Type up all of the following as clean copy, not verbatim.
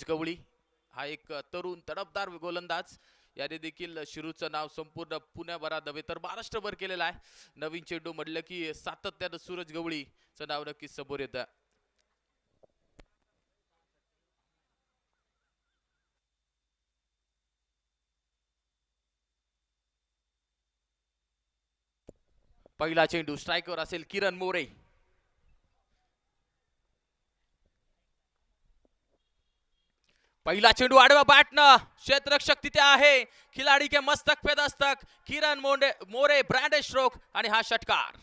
गवळी हा एक तरुण तडफदार गोलंदाज. याने देखील शिरूरचं नाव संपूर्ण पुण्याभरात नव्हे तर महाराष्ट्रभर केलेलं आहे. नवीन चेंडू म्हटलं की सातत्यानं सूरज गवळीचं नाव नक्कीच समोर येतं. पहिला चेंडू स्ट्राईकवर असेल किरण मोरे. पहिला चेंडू आडवा बॅटनं क्षेत्ररक्षक तिथे आहे. खिलाडी के मस्तक पे दस्तक किरण मोरे ब्रँड स्ट्रोक आणि हा षटकार.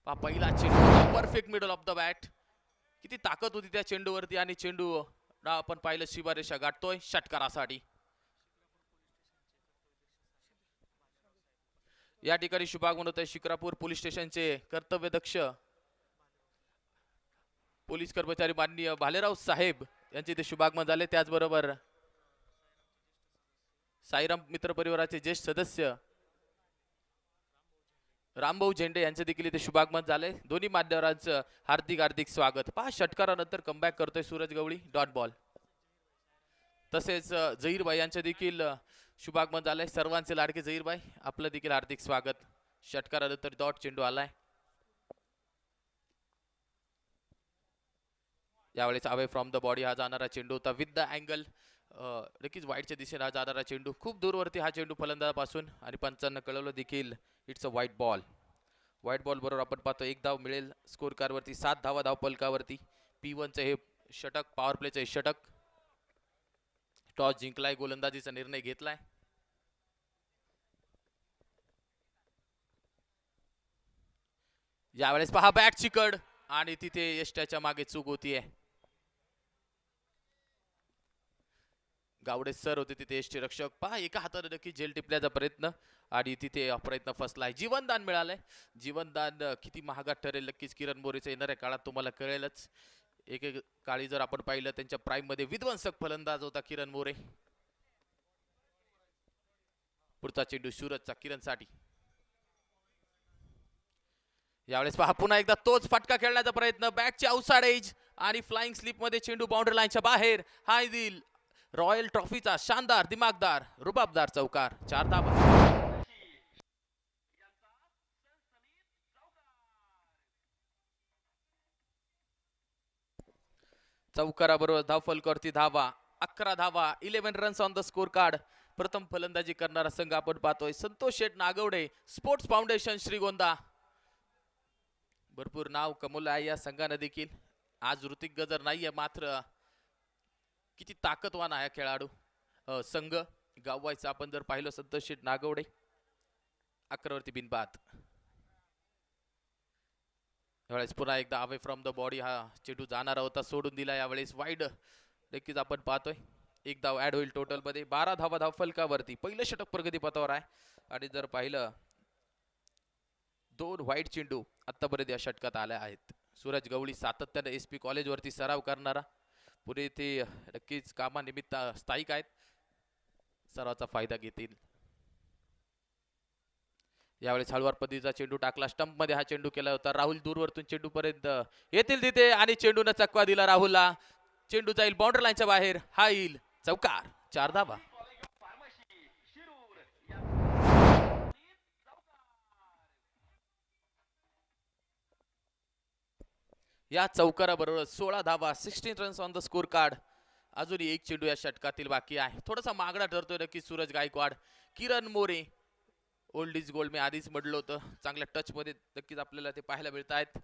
पहिला चेंडू perfect middle of the bat. किती ताकद होती त्या चेंडूवरती आणि चेंडू आपण पाहिलं शिबारेषा गाठतोय षटकारासाठी. या ठिकाणी शुभागमन होत आहे शिक्रापूर पोलीस स्टेशनचे कर्तव्यदक्ष पोलीस कर्मचारी माननीय भालेराव साहेब यांचे इथे शुभागमन झाले. त्याचबरोबर साईराम मित्र परिवाराचे ज्येष्ठ सदस्य रामभाऊ झेंडे यांचे देखील इथे शुभागमन झाले. दोन्ही मान्यवरांचं हार्दिक हार्दिक स्वागत. पहा षटकारानंतर कमबॅक करतोय सूरज गवळी डॉट बॉल. तसेच जहीरबाई यांचे देखील शुभागमन झालंय. सर्वांचे लाडके जहीरबाई आपलं देखील हार्दिक स्वागत. षटकारानंतर डॉट चेंडू आलाय. यावेळेस अवे फ्रॉम द बॉडी हा जाणारा चेंडू होता विथ द अँगल. नक्कीच वाईटच्या दिशेने हा जाणारा चेंडू खूप दूरवरती हा चेंडू फलंदाजापासून आणि पंचांना कळवलं देखील it's a white ball. White ball बरोबर आपण पाहतो एक धाव मिळेल स्कोर कार्डवरती. 7 धावा धाव पलकावरती. P1चं हे षटक पॉवर प्लेचं हे षटक. टॉस जिंकलाय गोलंदाजीचा निर्णय घेतलाय. यावेळेस पहा बॅट चिकड आणि तिथे यष्ट्याच्या मागे चूक होतीये. गावडे सर होते तिथे यष्टी रक्षक. पहा एका हाताने नक्की जेल टिपण्याचा प्रयत्न आणि तिथे प्रयत्न फसलाय. जीवनदान मिळालंय. जीवनदान किती महागात ठरेल नक्कीच किरण मोरेच्या येणाऱ्या काळात तुम्हाला कळेलच. एक एक काळी जर आपण पाहिलं त्यांच्या प्राइम मध्ये विध्वंसक फलंदाज होता किरण मोरे. पुढचा चेंडू सूरजचा किरणसाठी. यावेळेस पहा पुन्हा एकदा तोच फटका खेळण्याचा प्रयत्न. बॅटची आउटसाइड एज आणि फ्लाइंग स्लिप मध्ये चेंडू बाउंड्री लाईनच्या बाहेर. हाय दिल रॉयल ट्रॉफीचा शानदार दिमागदार रुबाबदार चौकार. 4 धावा. चौकाराबरोबर धावफलकावरती धावा. 11 धावा. 11 runs on the score card. प्रथम फलंदाजी करणारा संघ आपण पाहतोय संतोष शेठ नागवडे स्पोर्ट्स फाउंडेशन श्रीगोंदा. भरपूर नाव कमवलं आहे या संघाने देखील. आज ऋतिक गजर नाहीये मात्र किती ताकदवान आहे खेळाडू संघ. गाववायचं आपण जर पाहिलं संतोष शेठ नागवडे 11 वरती बिनबाद. यावेळेस पुन्हा एकदा अवे फ्रॉम द बॉडी हा चेंडू जाणारा होता सोडून दिला. यावेळेस वाईड नक्कीच आपण पाहतोय एक धाव ऍड होईल टोटल मध्ये. 12 धावा धाव फलकावरती. पहिलं षटक प्रगतीपथावर आहे आणि जर पाहिलं 2 व्हाईट चेंडू आतापर्यंत या षटकात आल्या आहेत. सूरज गवळी सातत्याने SP कॉलेज वरती सराव करणारा. पुढे ते नक्कीच कामानिमित्त स्थायिक आहेत. सरावाचा फायदा घेतील. यावेळेस हळवार पद्धतीचा चेंडू टाकला. स्टंप मध्ये हा चेंडू केला होता. राहुल दूरवरतून चेंडू पर्यंत येतील तिथे आणि चेंडूने चकवा दिला राहुलला. चेंडू जाईल बाउंड्री लाईनच्या बाहेर. हा येईल चौकार. 4 धावा. या चौकाराबरोबर 16 धावा 16 runs on the score card. अजूनही एक चेंडू या षटकातील बाकी आहे. थोडासा मागणा ठरतोय नक्की Suraj Gaikwad. Kiran More old is gold मी आधीच म्हटलं होतं. चांगल्या टच मध्ये नक्कीच आपल्याला ते पाहायला मिळत आहेत.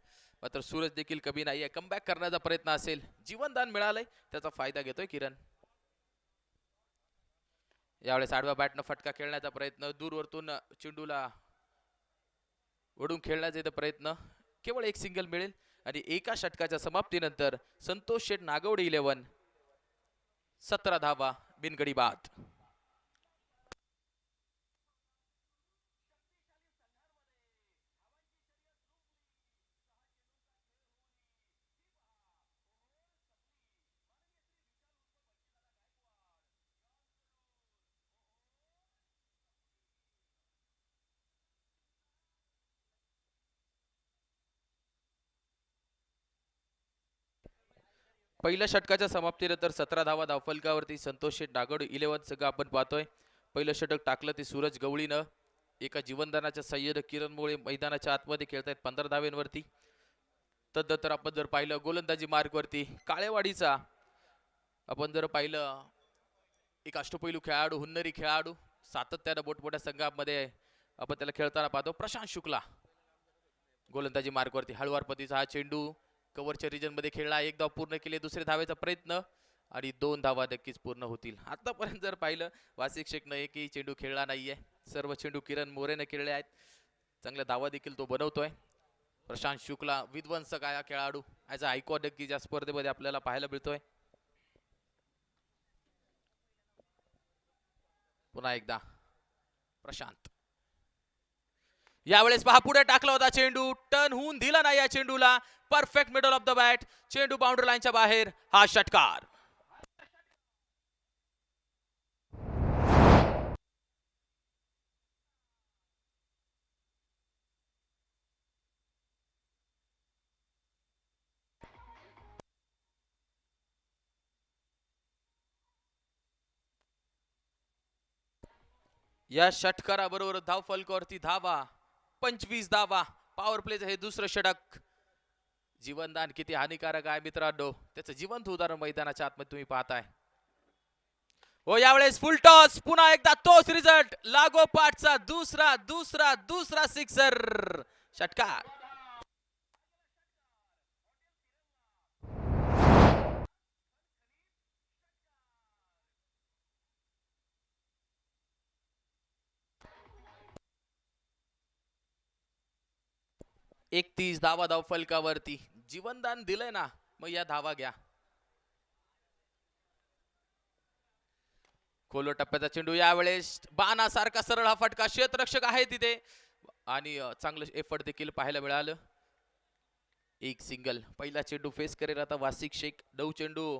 मात्र सूरज देखील कमी नाहीये. कमबॅक करण्याचा प्रयत्न असेल. जीवनदान मिळालंय त्याचा फायदा घेतोय किरण. यावेळेस आडव्या बॅटनं फटका खेळण्याचा प्रयत्न. दूरवरतून चेंडूला ओढून खेळण्याचा प्रयत्न. केवळ एक सिंगल मिळेल आणि एका षटकाच्या समाप्तीनंतर संतोष शेठ नागवडे 11 17 धावा बिनगडी बाद. पहिल्या षटकाच्या समाप्तीनंतर 17 धावा धावफलकावरती संतोष शेठ नागोडे 11 संघ आपण पाहतोय. पहिलं षटक टाकलं ते सूरज गवळीनं. एका जीवनदानाच्या सय्यद किरण मोरे मैदानाच्या आतमध्ये खेळतायत 15 धावेंवरती. तदनंतर आपण जर पाहिलं गोलंदाजी मार्गवरती काळेवाडीचा आपण जर पाहिलं एक अष्टपैलू खेळाडू, हुन्नरी खेळाडू, सातत्यानं मोठमोठ्या संघामध्ये आपण त्याला खेळताना पाहतो. प्रशांत शुक्ला गोलंदाजी मार्गवरती हळवार पद्धतीचा हा चेंडू कव्हरच्या रिजन मध्ये खेळला. एक धाव पूर्ण केली. दुसऱ्या धावेचा प्रयत्न आणि 2 धावा नक्कीच पूर्ण होतील. आतापर्यंत जर पाहिलं वासिक शेखनं एकही चेंडू खेळला नाहीये. सर्व चेंडू किरण मोरेने खेळले आहेत. चांगल्या धावा देखील तो बनवतोय. प्रशांत शुक्ला विध्वंसक हा खेळाडू ॲज अ आयकॉन नक्कीच या स्पर्धेमध्ये आपल्याला पाहायला मिळतोय. पुन्हा एकदा प्रशांत यावेळेस पहा पुढे टाकला होता चेंडू, टर्न होऊन दिला नाही या चेंडूला. Perfect middle of the bat, चेंडू बाउंड्री लाईनच्या बाहेर. हा षटकार. या षटकाराबरोबर धाव फलकावरती धावा 25 धावा. पॉवर प्लेचं हे दुसरं षटक. जीवनदान किती हानिकारक आहे मित्रांनो, त्याचं जिवंत उदाहरण मैदानाच्या आतमध्ये तुम्ही पाहताय. हो यावेळेस फुल टॉस. पुन्हा एकदा तोच रिझल्ट. लागोपाठचा दुसरा दुसरा दुसरा सिक्सर. षटकार. एक 30 धावा धाव फलकावरती. जीवनदान दिलंय ना, मग या धावा घ्या. खोलो टप्प्याचा चेंडू यावेळेस बाणासारखा सरळ हा फटका. क्षेत्ररक्षक आहे तिथे आणि चांगलं एफर्ट देखील पाहायला मिळालं. एक सिंगल. पहिला चेंडू फेस करेल आता वासिक शेख. 9 चेंडू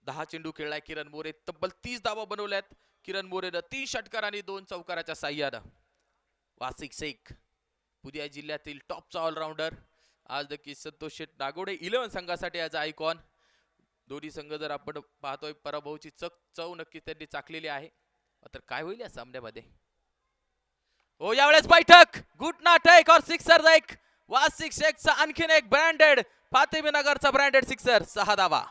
10 चेंडू खेळलाय किरण मोरे. तब्बल 30 धावा बनवल्यात किरण मोरेनं 3 षटकार आणि 2 चौकाराच्या साह्यानं. वासिक शेख पुणे जिल्ह्यातील टॉपचा ऑलराऊंडर. आज नक्कीच संतोष शेठ नागोडे 11 संघासाठी आज आयकॉन. दोन्ही संघ जर आपण पाहतोय पराभवची चव नक्की त्यांनी चाकलेली आहे. तर काय होईल या सामन्यामध्ये. हो यावेळेस बैठक. घुटना टेक और सिक्सर. एक वासिक शेखचा आणखीन एक ब्रँडेड फातेमीनगरचा ब्रँडेड सिक्सर. 6 धावा.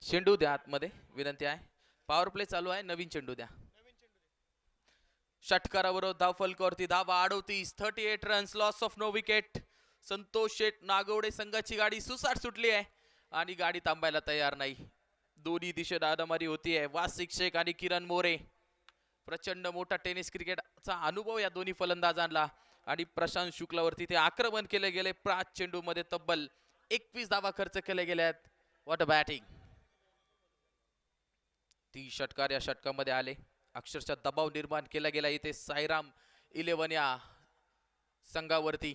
चेंडू द्या आतमध्ये विनंती आहे. पॉवर प्ले चालू आहे. नवीन चेंडू द्या. षटकाराबरोबर धाव फलकावरती धावा 38. 38 runs. Loss of no wicket. Santosh Shet Nagode संघाची गाडी सुसाट सुटली आहे आणि गाडी थांबायला तयार नाही. दोन्ही दिशेने आदमारी होतीये. वासिक शेख आणि किरण मोरे. प्रचंड मोठा टेनिस क्रिकेटचा अनुभव या दोन्ही फलंदाजांना. आणि प्रशांत शुक्लावरती ते आक्रमण केले गेले. 5 चेंडू मध्ये तब्बल 21 धावा खर्च केले गेले आहेत. What a batting. 30 षटकार या षटकामध्ये आले. अक्षरशः दबाव निर्माण केला गेला इथे साईराम 11 या संघावरती.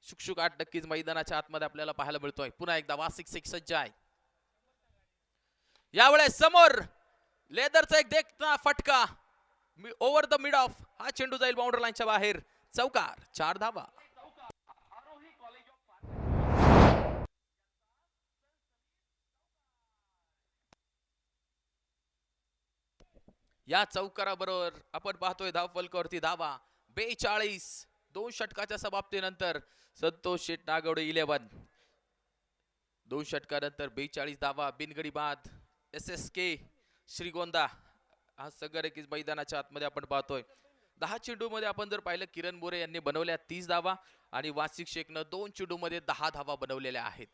शुकशुकाट नक्कीच मैदानाच्या आतमध्ये आपल्याला पाहायला मिळतोय. पुन्हा एकदा वासिक शेख सज्ज आहे. यावेळेस समोर लेदरचा एक देखना फटका ओव्हर द मिड ऑफ. हा चेंडू जाईल बाउंड्री लाईनच्या बाहेर. चौकार. 4 धावा. या चौकाराबरोबर आपण पाहतोय धाव फलकावरती धावा 42. 2 षटकाच्या समाप्तीनंतर संतोष शेठ नागोडे 11. 2 षटकानंतर 42 धावा. बिनगडी बाद. SSK श्रीगोंदा हा संघ नक्कीच मैदानाच्या आतमध्ये आपण पाहतोय. 10 चेंडू मध्ये आपण जर पाहिलं किरण मोरे यांनी बनवल्या 30 धावा आणि वासिक शेखनं 2 चेंडू मध्ये 10 धावा बनवलेल्या आहेत.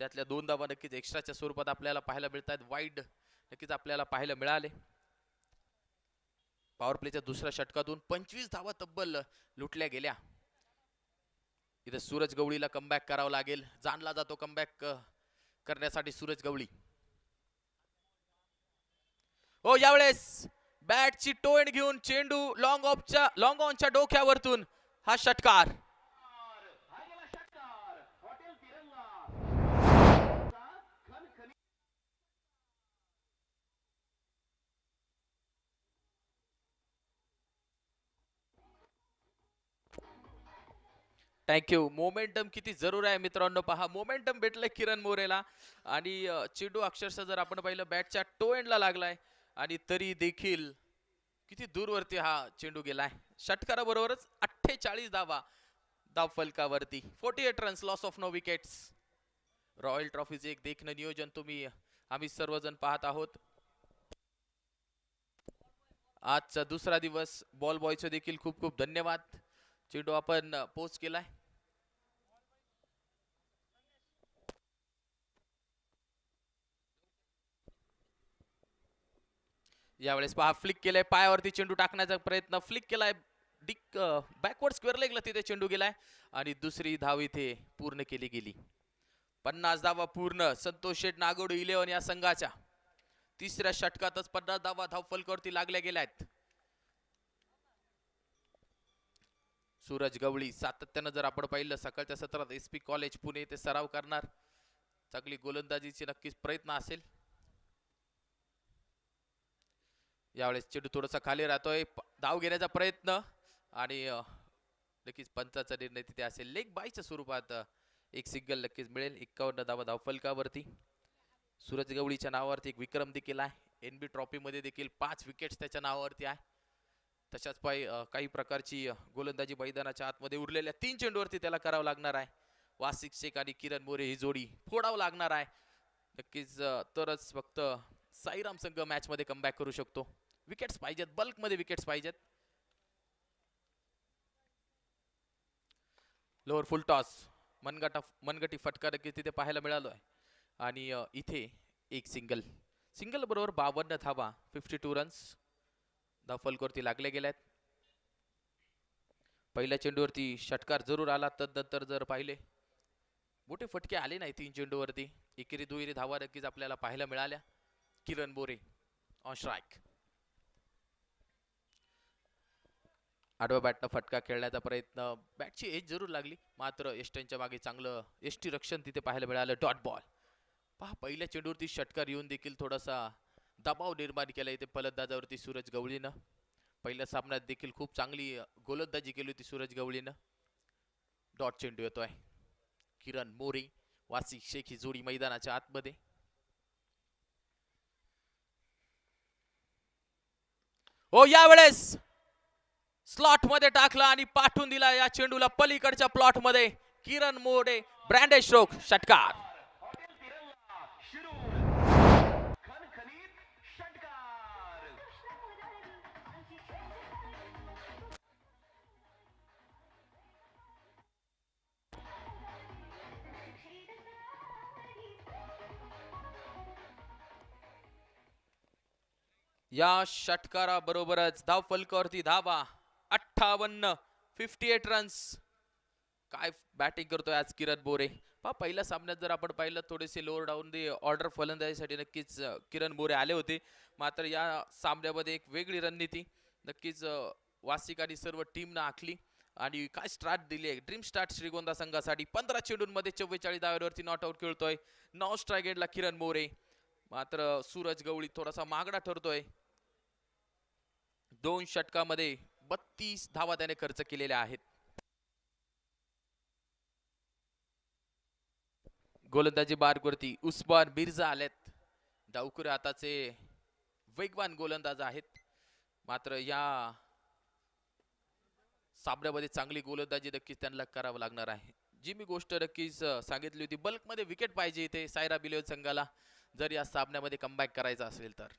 त्यातल्या 2 धावा नक्कीच एक्स्ट्राच्या स्वरूपात आपल्याला पाहायला मिळतात. वाईड नक्कीच आपल्याला पाहायला मिळाले. पॉवर प्लेच्या दुसऱ्या षटकातून 25 धावा तब्बल लुटल्या गेल्या. इथे सूरज गवळीला कमबॅक करावं लागेल. जाणला जातो कमबॅक करण्यासाठी सूरज गवळी. हो यावेळेस बॅटची टोन घेऊन चेंडू लॉंग ऑनच्या डोक्यावरतून हा षटकार. थँक्यू. मोमेंटम किती जरूर आहे मित्रांनो, पहा मोमेंटम भेटलंय किरण मोरेला आणि चेंडू अक्षरशः जर आपण पाहिलं बॅटच्या टो एंडला लागलाय आणि तरी देखील किती दूरवरती हा चेंडू गेलाय. षटकाराबरोबरच 48 धावा धाव फलकावरती. 48 runs, loss of no wickets. Royal ट्रॉफीचे एक देखणं नियोजन आम्ही सर्वजण पाहत आहोत. आजचा दुसरा दिवस बॉल बॉयचं देखील खूप खूप धन्यवाद. चेंडू आपण पोस्ट केलाय. यावेळेस पहा फ्लिक केलाय, पायावरती चेंडू टाकण्याचा प्रयत्न, फ्लिक केलाय, डिक बॅकवर्ड स्क्वेअर लेगला तिथे चेंडू गेलाय आणि दुसरी धाव इथे पूर्ण केली गेली. 50 धावा पूर्ण. संतोष शेठ नागोड 11 या संघाच्या तिसऱ्या षटकातच 50 धावा धाव फलकावरती लागल्या गेल्या आहेत. सूरज गवळी सातत्यानं जर आपण पाहिलं सकाळच्या सत्रात एसपी कॉलेज पुणे ते सराव करणार. चांगली गोलंदाजीची नक्कीच प्रयत्न असेल. यावेळेस चेंडू थोडासा खाली राहतोय, धाव घेण्याचा प्रयत्न आणि नक्कीच पंचाचा निर्णय तिथे असेल. लेग बायच्या स्वरूपात एक सिंगल नक्कीच मिळेल. 51 धावा धाव फलकावरती. सूरज गवळीच्या नावावरती एक विक्रम देखील आहे. एनबी ट्रॉफी मध्ये देखील 5 विकेट्स त्याच्या नावावरती आहे. तशाच काही प्रकारची गोलंदाजी मैदानाच्या आतमध्ये उरलेल्या 3 चेंडूवरती त्याला करावं लागणार आहे. वासिक शेख आणि किरण मोरे ही जोडी फोडावं लागणार आहे नक्कीच, तरच फक्त साईराम संघ मॅच मध्ये कमबॅक करू शकतो. विकेट्स पाहिजेत, बल्क मध्ये विकेट्स पाहिजेत. लोअर फुल टॉस, मनगटी फटका नक्कीच तिथे पाहायला मिळालोय आणि इथे एक सिंगल बरोबर 52 धावा, 52 रन्स धाव फलकावरती लागले गेल्यात. पहिल्या चेंडूवरती षटकार जरूर आला, तदनंतर जर पाहिले मोठे फटके आले नाही 3 चेंडूवरती. एकेरी दुहेरी धावा नक्कीच आपल्याला पाहायला मिळाल्या. किरण बोरे ऑन स्ट्राइक. आडव्या बॅटनं फटका खेळण्याचा प्रयत्न, बॅटची एज जरूर लागली मात्र यष्टींच्या मागे चांगलं यष्टी रक्षण तिथे पाहायला मिळालं. Dot ball. पहा पहिल्या चेंडूवरती षटकार येऊन देखील थोडासा दबाव निर्माण केला इथे फलंदाजावरती सूरज गवळीनं. पहिल्या सामन्यात देखील खूप चांगली गोलंदाजी केली होती सूरज गवळीनं. डॉट चेंडू येतोय. किरण मोरे वासिक शेख ही जोडी मैदानाच्या आतमध्ये. हो, यावेळेस स्लॉट मध्ये टाकला आणि पाठवून दिला या चेंडूला पलीकडच्या प्लॉट मध्ये. किरण मोरे ब्रँडेड स्ट्रोक, षटकार. या षटकाराबरोबरच धाव फलकावरती धावा 58, 58 रन्स. काय बॅटिंग करतोय आज किरण बोरे. पहा पहिल्या सामन्यात जर आपण पाहिलं थोडेसे लोअर डाऊन दी ऑर्डर फलंदाजीसाठी नक्कीच किरण बोरे आले होते, मात्र या सामन्यामध्ये एक वेगळी रणनीती नक्कीच वासिक आणि सर्व टीमनं आखली आणि काय स्टार्ट दिली आहे. ड्रीम स्टार्ट श्रीगोंदा संघासाठी. 15 चेंडूंमध्ये 44 धावांवरती नॉट आउट खेळतोय. 9 स्ट्राईक एंडला किरण मोरे, मात्र सूरज गवळी थोडासा मागडा ठरतोय. 2 षटकामध्ये 32 धावा त्याने खर्च केलेल्या आहेत. गोलंदाजी मार्गवरती उस्मान मिर्झा आलेत. डावखुरे हाताचे वेगवान गोलंदाज आहेत, मात्र या सामन्यामध्ये चांगली गोलंदाजी नक्कीच त्यांना करावं लागणार आहे. जी मी गोष्ट नक्कीच सांगितली होती, बल्कमध्ये विकेट पाहिजे इथे सायरा बिलोज संघाला जर या सामन्यामध्ये कमबॅक करायचा असेल तर.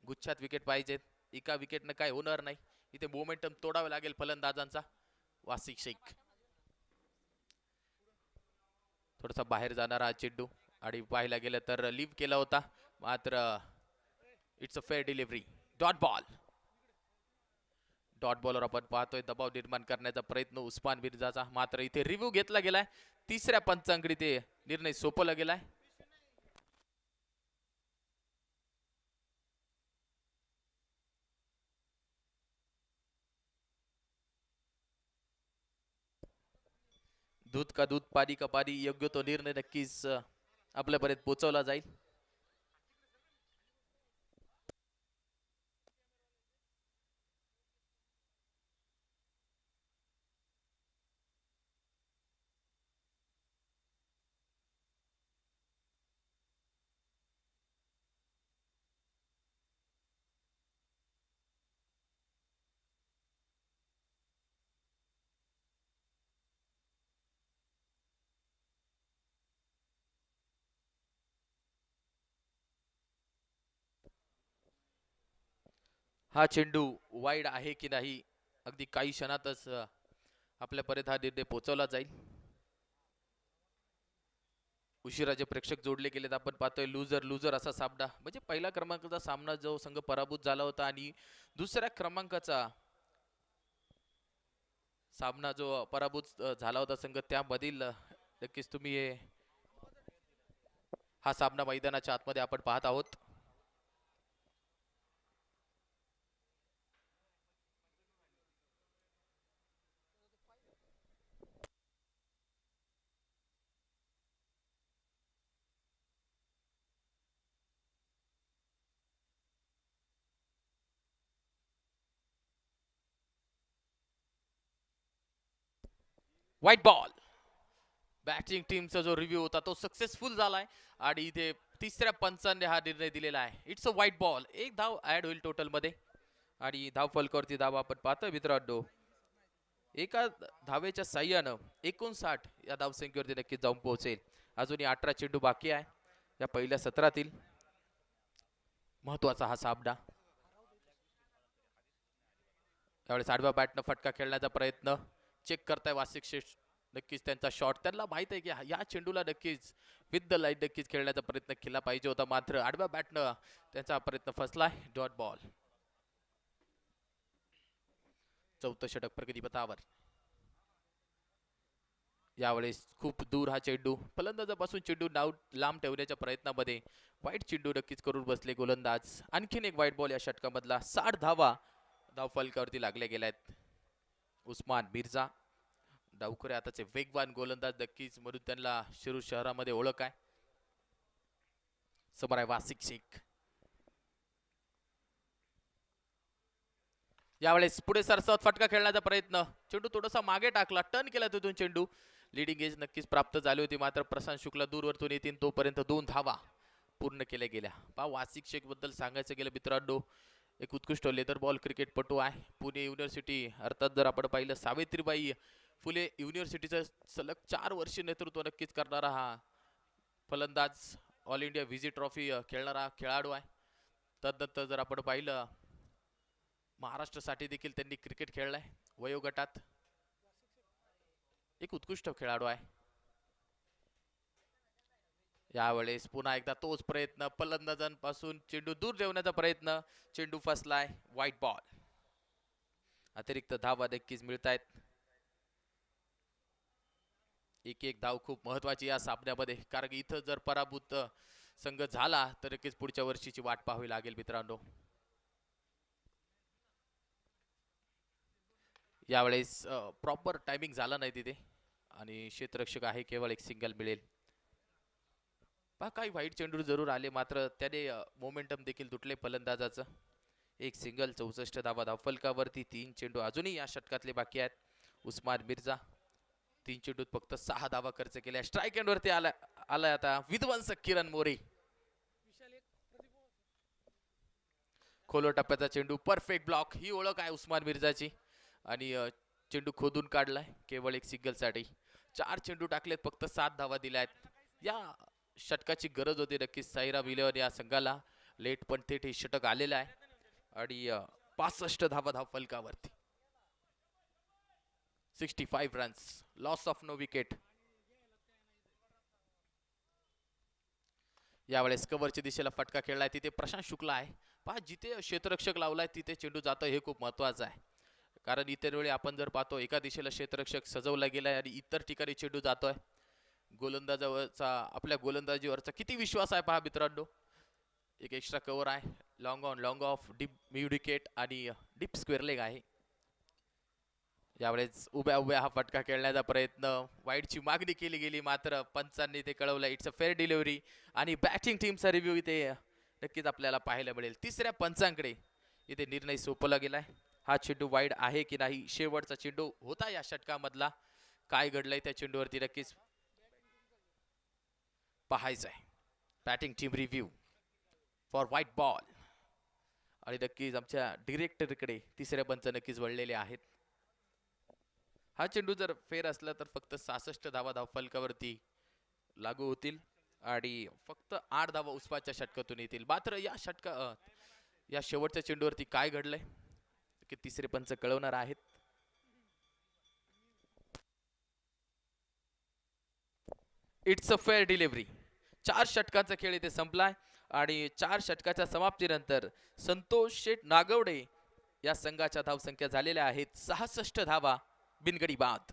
गुच्छात विकेट पाहिजेत, एका विकेटनं काय होणार नाही. इथे मोमेंटम तोडावा लागेल फलंदाजांचा. वासिक शेख थोडासा बाहेर जाणारा हा चेंडू आणि पाहायला गेलं तर लिव्ह केला होता, मात्र it's a fair delivery. Dot ball. Dot बॉलवर आपण पाहतोय दबाव निर्माण करण्याचा प्रयत्न उस्मान मिर्झाचा, मात्र इथे रिव्ह्यू घेतला गेलाय. तिसऱ्या पंचांकडे ते निर्णय सोपवला गेलाय. दूध का दूध पाणी का पाणी, योग्य तो निर्णय नक्कीच आपल्यापर्यंत पोहोचवला जाईल. हा चेंडू वाईड आहे की नाही अगदी काही क्षणातच आपल्यापर्यंत हा निर्णय पोहोचवला जाईल. उशिरा जे प्रेक्षक जोडले गेलेत आपण पाहतोय लुजर लुजर असा सामना म्हणजे पहिला क्रमांकाचा सामना जो संघ पराभूत झाला होता आणि दुसऱ्या क्रमांकाचा सामना जो पराभूत झाला होता संघ त्यामधील नक्कीच तुम्ही हा सामना मैदानाच्या आतमध्ये आपण पाहत आहोत. व्हाईट बॉल बॅटिंग टीमचा जो रिव्ह्यू होता तो सक्सेसफुल झालाय आणि इथे तिसऱ्या पंचाने हा निर्णय दिलेला आहे. It's a white ball. एक धाव ऍड होईल टोटल मध्ये आणि धाव फलकावरती धाव आपण पाहतोय मित्रांनो. एका धावेच्या साह्यानं 59 या धावसंख्येवरती नक्कीच जाऊन पोहोचेल. अजूनही 18 चेंडू बाकी आहे या पहिल्या सत्रातील. महत्वाचा हा सामना. त्यावेळेस आडव्या बॅटनं फटका खेळण्याचा प्रयत्न चेक करताय वासिक शेठ. नक्कीच त्यांचा शॉट त्यांना माहित आहे की या चेंडूला नक्कीच विथ द लाईट नक्कीच खेळण्याचा प्रयत्न केला पाहिजे होता मात्र आडव्या बॅटनं त्यांचा प्रयत्न फसलाय. Dot ball. चौथं षटक प्रगतीपथावर. यावेळेस खूप दूर हा चेंडू फलंदाजापासून चेंडू लांब ठेवण्याच्या प्रयत्नामध्ये वाईट चेंडू नक्कीच करून बसले गोलंदाज. आणखीन एक वाईट बॉल या षटकामधला. 60 धावा धाव फलकावरती लागल्या गेल्यात. उस्मान मिर्झा डावखुरे आताचे वेगवान गोलंदाज नक्कीच म्हणून त्यांना शिरूर शहरामध्ये ओळख आहे. समोर आहे वासिक शेख. यावेळेस पुढे सरसवत फटका खेळण्याचा प्रयत्न चेंडू थोडासा मागे टाकला टर्न केला तिथून चेंडू. लीडिंग एज नक्कीच प्राप्त झाली होती मात्र प्रशांत शुक्ला दूरवरतून येतील तोपर्यंत 2 धावा पूर्ण केल्या गेल्या. पहा वासिक शेख बद्दल सांगायचं गेलं मित्रांनो एक उत्कृष्ट लेदर बॉल क्रिकेटपटू आहे. पुणे युनिव्हर्सिटी अर्थात जर आपण पाहिलं सावित्रीबाई फुले युनिव्हर्सिटीचं सलग 4 वर्ष नेतृत्व नक्कीच करणारा हा फलंदाज. ऑल इंडिया व्हिजी ट्रॉफी खेळणारा खेळाडू आहे. तदनंतर जर आपण पाहिलं महाराष्ट्रासाठी देखील त्यांनी क्रिकेट खेळलाय वयोगटात. एक उत्कृष्ट खेळाडू आहे. यावेळेस पुन्हा एकदा तोच प्रयत्न फलंदाजांपासून चेंडू दूर ठेवण्याचा प्रयत्न चेंडू फसलाय. White ball. अतिरिक्त धावा नक्कीच मिळतायत. एक एक धाव खूप महत्वाची या सामन्यामध्ये कारण इथं जर पराभूत संघ झाला तर नक्कीच पुढच्या वर्षीची वाट पाहावी लागेल मित्रांनो. यावेळेस प्रॉपर टायमिंग झाला नाही तिथे आणि क्षेत्ररक्षक आहे केवळ एक सिंगल मिळेल. पहा काही वाईट चेंडू जरूर आले मात्र त्याने मोमेंटम देखील तुटले फलंदाजाचं. एक सिंगल 64 धावा धावफलकावरती. 3 चेंडू अजूनही या षटकातले बाकी आहेत. उस्मान मिर्झा 3 चेंडूत फक्त 6 धावा खर्च केल्या. स्ट्राईक एंड वरती आलाय आता विध्वंसक किरण मोरे. खोलो टप्प्याचा चेंडू परफेक्ट ब्लॉक ही ओळख आहे उस्मान मिर्झाची आणि चेंडू खोदून काढलाय केवळ एक सिंगल साठी. 4 चेंडू टाकलेत फक्त 7 धावा दिल्यात. या षटकाची गरज होती नक्कीच साईराम इलेव्हन या संघाला. लेट पण थेट हे षटक आलेलं आहे आणि 65 धावा धाव फलकावरती. 65 runs. Loss of no wicket. यावेळेस कव्हरच्या दिशेला फटका खेळलाय तिथे प्रशांत शुक्ला आहे. पहा जिथे क्षेत्ररक्षक लावलाय तिथे चेंडू जातो हे खूप महत्वाचं आहे कारण इतर वेळी आपण जर पाहतो एका दिशेला क्षेत्ररक्षक सजवला गेलाय आणि इतर ठिकाणी चेंडू जातोय. गोलंदाजावरचा आपल्या गोलंदाजीवरचा किती विश्वास आहे पहा मित्रांनो. एक एक्स्ट्रा कव्हर आहे. Long on long of deep mid wicket आणि डीप स्क्वेअर लेग आहे. यावेळेस उभ्या उभ्या हा फटका खेळण्याचा प्रयत्न वाईटची मागणी केली गेली मात्र पंचांनी ते कळवलं इट्स अ फेअर डिलिव्हरी आणि बॅटिंग टीमचा रिव्ह्यू इथे नक्कीच आपल्याला पाहायला मिळेल. तिसऱ्या पंचांकडे इथे निर्णय सोपवला गेलाय. हा चेंडू वाईड आहे की नाही शेवटचा चेंडू होता या षटकामधला. काय घडलंय त्या चेंडूवरती नक्कीच पाहायचं आहे. Batting team review for wide ball आणि नक्कीच आमच्या डिरेक्टरकडे तिसऱ्या पंच नक्कीच वळलेले आहेत. हा चेंडू जर फेर असला तर फक्त 66 धावा धाव फलकावरती लागू होतील आणि फक्त 8 धावा उस्मानच्या षटकातून येतील. मात्र या शेवटच्या चेंडूवरती काय घडलंय की तिसरे पंच कळवणार आहेत. It's a fair delivery. 4 षटकांचा खेळ इथे संपलाय आणि 4 षटकाच्या समाप्तीनंतर संतोष शेठ नागवडे या संघाच्या धावसंख्या झालेल्या आहेत 66 धावा बिनगडी बाद.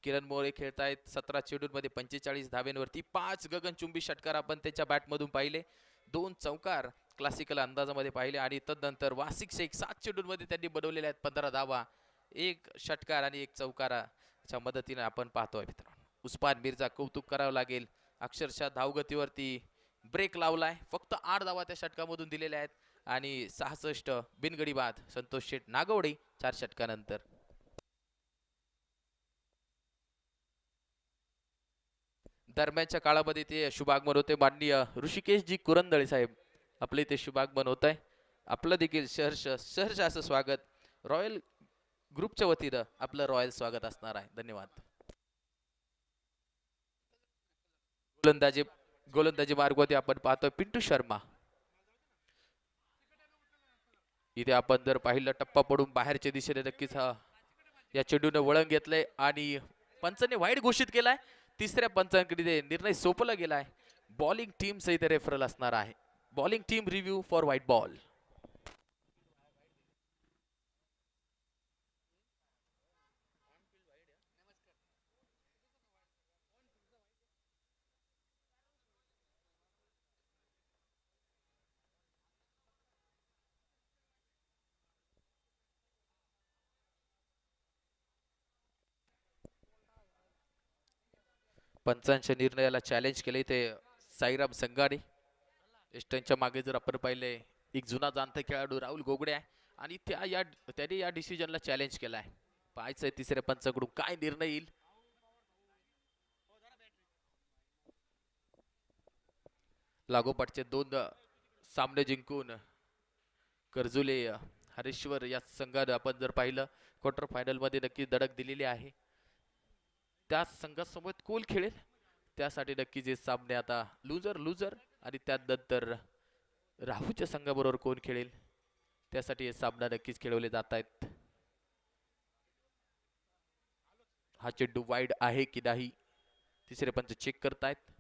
किरण मोरे खेळतायत 17 चेंडूंमध्ये 45 धावेंवरती. 5 गगनचुंबी षटकार आपण त्याच्या बॅटमधून पाहिले, 2 चौकार क्लासिकल अंदाजामध्ये पाहिले आणि तदनंतर वासिक शेख 7 चेंडूंमध्ये त्यांनी बनवलेल्या आहेत 15 धावा, 1 षटकार आणि 1 चौकाराच्या मदतीने आपण पाहतोय मित्रांनो. उस्मान मीरचा कौतुक करावं लागेल, अक्षरशः धावगतीवरती ब्रेक लावलाय. फक्त 8 धावा त्या षटकामधून दिलेल्या आहेत आणि 66 बिनगडी बाद संतोष शेठ नागवडे 4 षटकानंतर. दरम्यानच्या काळामध्ये ते शुभागमन होते माननीय ऋषिकेशजी कुरंदळे साहेब आपले ते शुभागमन होत आहे. आपलं देखील सहर्ष असं स्वागत रॉयल ग्रुपच्या वतीनं आपलं रॉयल स्वागत असणार आहे. धन्यवाद. गोलंदाजी गोलंदाजी मार्गावरती आपण पाहतोय पिंटू शर्मा. इथे आपण जर पाहिलं टप्पा पडून बाहेरच्या दिशेने नक्कीच या चेंडूने वळण घेतलंय आणि पंचाने वाईट घोषित केलाय. तिसऱ्या पंचांकडे निर्णय सोपवला गेलाय. बॉलिंग टीमचा इथे रेफरल असणार आहे. Bowling team review for wide ball. पंचांच्या निर्णयाला चॅलेंज केले ते साईराम संघाने. एस्टनच्या मागे जर आपण पाहिले एक जुना जाणता खेळाडू राहुल गोगडे आहे आणि त्याने या डिसिजनला चॅलेंज केलाय. पाहायचंय तिसऱ्या पंचाकडून काय निर्णय येईल. लागोपाठचे 2 सामने जिंकून कर्जुले हरेश्वर या संघाने आपण जर पाहिलं क्वार्टर फायनल मध्ये नक्की धडक दिलेली आहे. त्या संघासोबत कोल खेळेल त्यासाठी नक्कीच हे सामने आता लुजर लुजर आणि त्यानंतर राहूच्या संघाबरोबर कोण खेळेल त्यासाठी हे सामना नक्कीच खेळवले जात आहेत. हा चेंडू वाईड आहे की नाही तिसरे पंच चेक करतायत.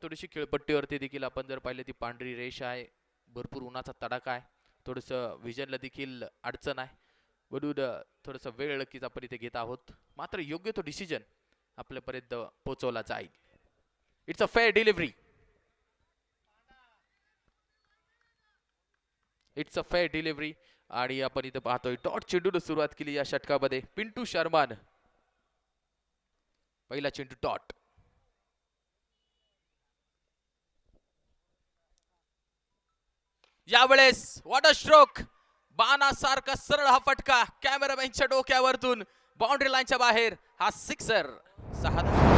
थोडीशी खेळपट्टीवरती देखील आपण जर पाहिले ती पांढरी रेष आहे, भरपूर उन्हाचा तडाखा आहे, थोडस विजनला देखील अडचण आहे म्हणून थोडस वेळ नक्कीच आपण इथे घेत आहोत. मात्र योग्य तो डिसिजन आपल्यापर्यंत पोहोचवला जाईल. It's a fair delivery. It's a fair delivery आणि आपण इथे पाहतोय डॉट चेंडून सुरुवात केली या षटकामध्ये पिंटू शर्मान. पहिला चेंडू डॉट. यावेळेस व्हॉट अ स्ट्रोक. बाणासारखा सरळ हा फटका कॅमेरामॅनच्या डोक्यावरतून बाउंड्री लाईनच्या बाहेर. हा सिक्सर. 6